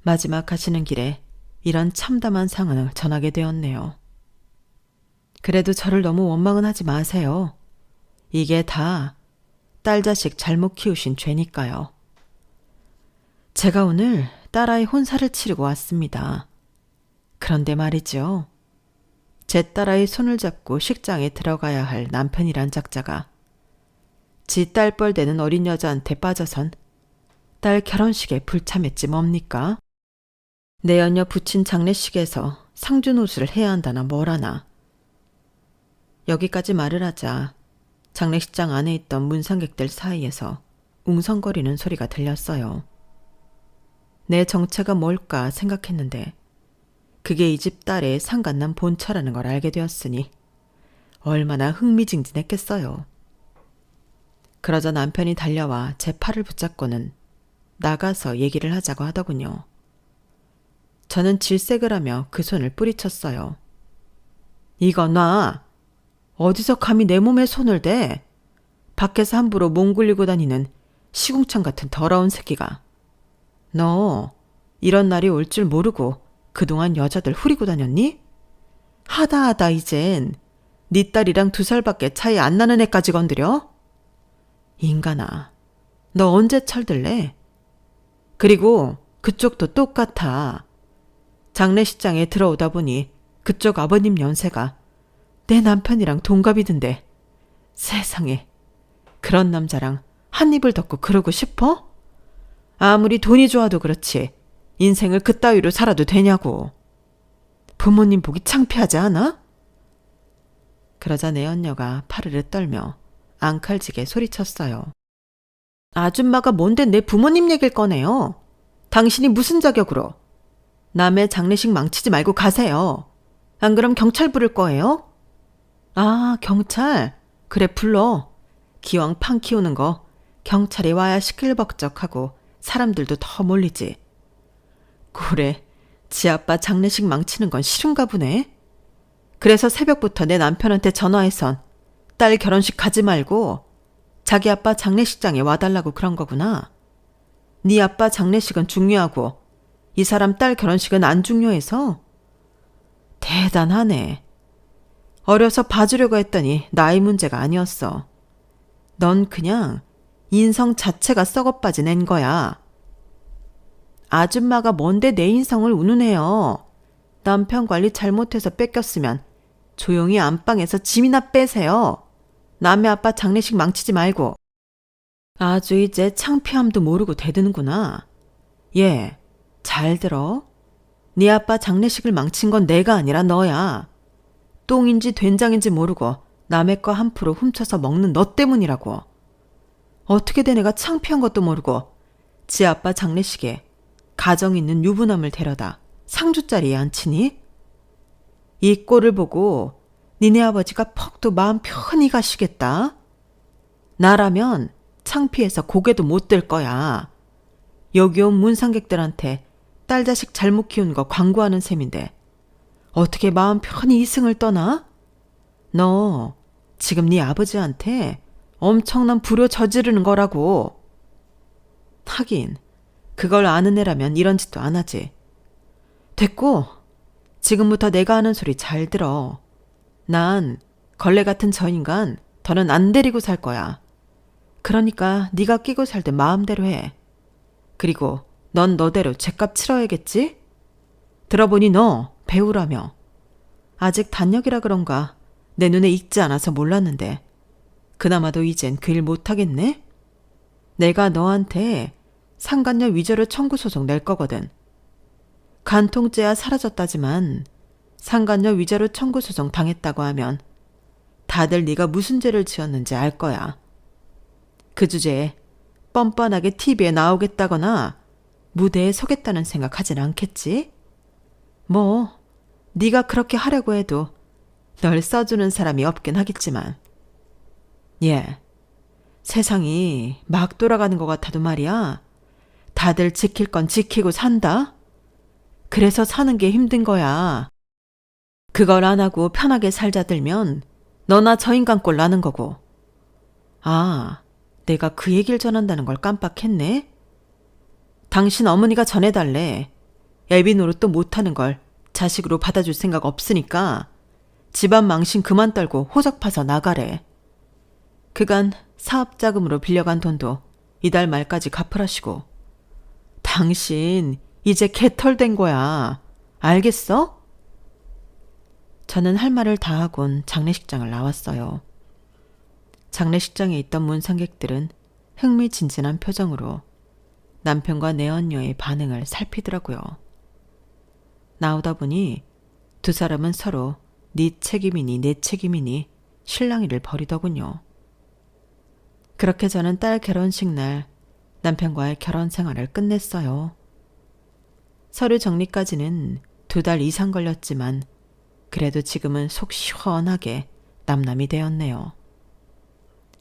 마지막 가시는 길에 이런 참담한 상황을 전하게 되었네요. 그래도 저를 너무 원망은 하지 마세요. 이게 다 딸 자식 잘못 키우신 죄니까요. 제가 오늘 딸아이 혼사를 치르고 왔습니다. 그런데 말이죠. 제 딸아이 손을 잡고 식장에 들어가야 할 남편이란 작자가 지 딸뻘 되는 어린 여자한테 빠져선 딸 결혼식에 불참했지 뭡니까? 내연녀 부친 장례식에서 상주노수를 해야 한다나 뭐라나. 여기까지 말을 하자 장례식장 안에 있던 문상객들 사이에서 웅성거리는 소리가 들렸어요. 내 정체가 뭘까 생각했는데 그게 이 집 딸의 상간남 본처라는 걸 알게 되었으니 얼마나 흥미진진했겠어요. 그러자 남편이 달려와 제 팔을 붙잡고는 나가서 얘기를 하자고 하더군요. 저는 질색을 하며 그 손을 뿌리쳤어요. 이거 놔! 어디서 감히 내 몸에 손을 대? 밖에서 함부로 몸 굴리고 다니는 시궁창 같은 더러운 새끼가. 너 이런 날이 올 줄 모르고 그동안 여자들 후리고 다녔니? 하다 이젠 네 딸이랑 2살밖에 차이 안 나는 애까지 건드려? 인간아, 너 언제 철들래? 그리고 그쪽도 똑같아. 장례식장에 들어오다 보니 그쪽 아버님 연세가 내 남편이랑 동갑이던데. 세상에, 그런 남자랑 한 입을 덮고 그러고 싶어? 아무리 돈이 좋아도 그렇지 인생을 그따위로 살아도 되냐고. 부모님 보기 창피하지 않아? 그러자 내 언녀가 파르르 떨며 앙칼지게 소리쳤어요. 아줌마가 뭔데 내 부모님 얘기를 꺼내요? 당신이 무슨 자격으로? 남의 장례식 망치지 말고 가세요. 안 그럼 경찰 부를 거예요? 아, 경찰? 그래, 불러. 기왕 판 키우는 거 경찰이 와야 시끌벅적하고 사람들도 더 몰리지. 그래, 지 아빠 장례식 망치는 건 싫은가 보네. 그래서 새벽부터 내 남편한테 전화해선 딸 결혼식 가지 말고 자기 아빠 장례식장에 와달라고 그런 거구나. 네 아빠 장례식은 중요하고 이 사람 딸 결혼식은 안 중요해서? 대단하네. 어려서 봐주려고 했더니 나이 문제가 아니었어. 넌 그냥 인성 자체가 썩어빠진 앤 거야. 아줌마가 뭔데 내 인성을 운운해요. 남편 관리 잘못해서 뺏겼으면 조용히 안방에서 짐이나 빼세요. 남의 아빠 장례식 망치지 말고. 아주 이제 창피함도 모르고 대드는구나. 예, 잘 들어. 네 아빠 장례식을 망친 건 내가 아니라 너야. 똥인지 된장인지 모르고 남의 거 한 푸로 훔쳐서 먹는 너 때문이라고. 어떻게 된 애가 창피한 것도 모르고 지 아빠 장례식에 가정 있는 유부남을 데려다 상주자리에 앉히니? 이 꼴을 보고 니네 아버지가 퍽도 마음 편히 가시겠다. 나라면 창피해서 고개도 못 들 거야. 여기 온 문상객들한테 딸 자식 잘못 키운 거 광고하는 셈인데 어떻게 마음 편히 이승을 떠나? 너 지금 네 아버지한테 엄청난 불효 저지르는 거라고. 하긴 그걸 아는 애라면 이런 짓도 안 하지. 됐고, 지금부터 내가 하는 소리 잘 들어. 난 걸레 같은 저 인간 더는 안 데리고 살 거야. 그러니까 네가 끼고 살 때 마음대로 해. 그리고 넌 너대로 죗값 치러야겠지? 들어보니 너 배우라며. 아직 단역이라 그런가 내 눈에 익지 않아서 몰랐는데 그나마도 이젠 그 일 못하겠네? 내가 너한테 상간녀 위자료 청구 소송 낼 거거든. 간통죄야 사라졌다지만 상간녀 위자료 청구 소송 당했다고 하면 다들 네가 무슨 죄를 지었는지 알 거야. 그 주제에 뻔뻔하게 TV에 나오겠다거나 무대에 서겠다는 생각하진 않겠지? 뭐 네가 그렇게 하려고 해도 널 써주는 사람이 없긴 하겠지만. 예, 세상이 막 돌아가는 것 같아도 말이야. 다들 지킬 건 지키고 산다? 그래서 사는 게 힘든 거야. 그걸 안 하고 편하게 살자 들면 너나 저 인간 꼴 나는 거고. 아, 내가 그 얘기를 전한다는 걸 깜빡했네. 당신 어머니가 전해달래. 애비 노릇도 못하는 걸 자식으로 받아줄 생각 없으니까 집안 망신 그만 떨고 호적 파서 나가래. 그간 사업 자금으로 빌려간 돈도 이달 말까지 갚으라시고. 당신 이제 개털된 거야. 알겠어? 저는 할 말을 다 하곤 장례식장을 나왔어요. 장례식장에 있던 문상객들은 흥미진진한 표정으로 남편과 내 언녀의 반응을 살피더라고요. 나오다 보니 두 사람은 서로 네 책임이니 내 책임이니 실랑이를 벌이더군요. 그렇게 저는 딸 결혼식 날 남편과의 결혼 생활을 끝냈어요. 서류 정리까지는 2달 이상 걸렸지만 그래도 지금은 속 시원하게 남남이 되었네요.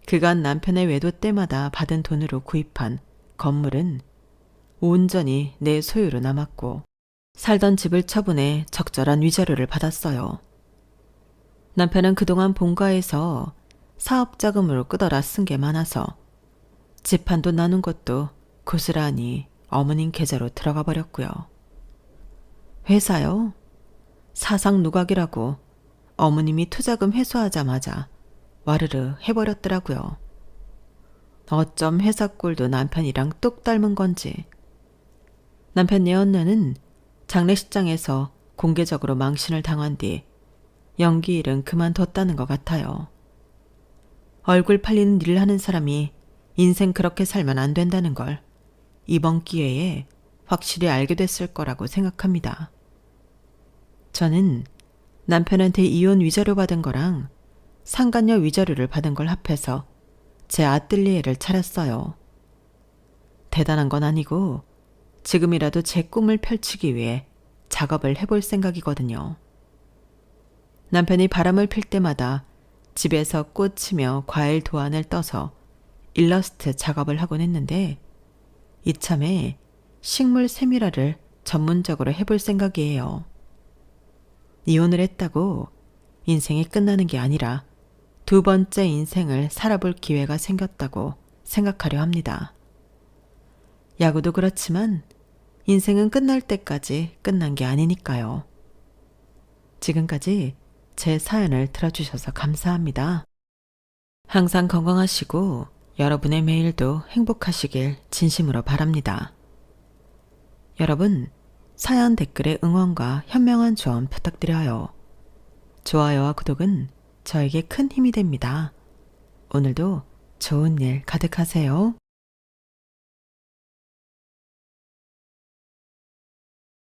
그간 남편의 외도 때마다 받은 돈으로 구입한 건물은 온전히 내 소유로 남았고 살던 집을 처분해 적절한 위자료를 받았어요. 남편은 그동안 본가에서 사업 자금으로 끄더라 쓴 게 많아서 집 한 돈 나눈 것도 고스란히 어머님 계좌로 들어가 버렸고요. 회사요? 사상 누각이라고 어머님이 투자금 회수하자마자 와르르 해버렸더라고요. 어쩜 회사 꼴도 남편이랑 똑 닮은 건지. 남편 내언녀는 장례식장에서 공개적으로 망신을 당한 뒤 연기 일은 그만뒀다는 것 같아요. 얼굴 팔리는 일을 하는 사람이 인생 그렇게 살면 안 된다는 걸 이번 기회에 확실히 알게 됐을 거라고 생각합니다. 저는 남편한테 이혼 위자료 받은 거랑 상간녀 위자료를 받은 걸 합해서 제 아뜰리에를 차렸어요. 대단한 건 아니고 지금이라도 제 꿈을 펼치기 위해 작업을 해볼 생각이거든요. 남편이 바람을 필 때마다 집에서 꽃이며 과일 도안을 떠서 일러스트 작업을 하곤 했는데 이참에 식물 세밀화를 전문적으로 해볼 생각이에요. 이혼을 했다고 인생이 끝나는 게 아니라 두 번째 인생을 살아볼 기회가 생겼다고 생각하려 합니다. 야구도 그렇지만 인생은 끝날 때까지 끝난 게 아니니까요. 지금까지 제 사연을 들어주셔서 감사합니다. 항상 건강하시고 여러분의 매일도 행복하시길 진심으로 바랍니다. 여러분, 사연 댓글에 응원과 현명한 조언 부탁드려요. 좋아요와 구독은 저에게 큰 힘이 됩니다. 오늘도 좋은 일 가득하세요.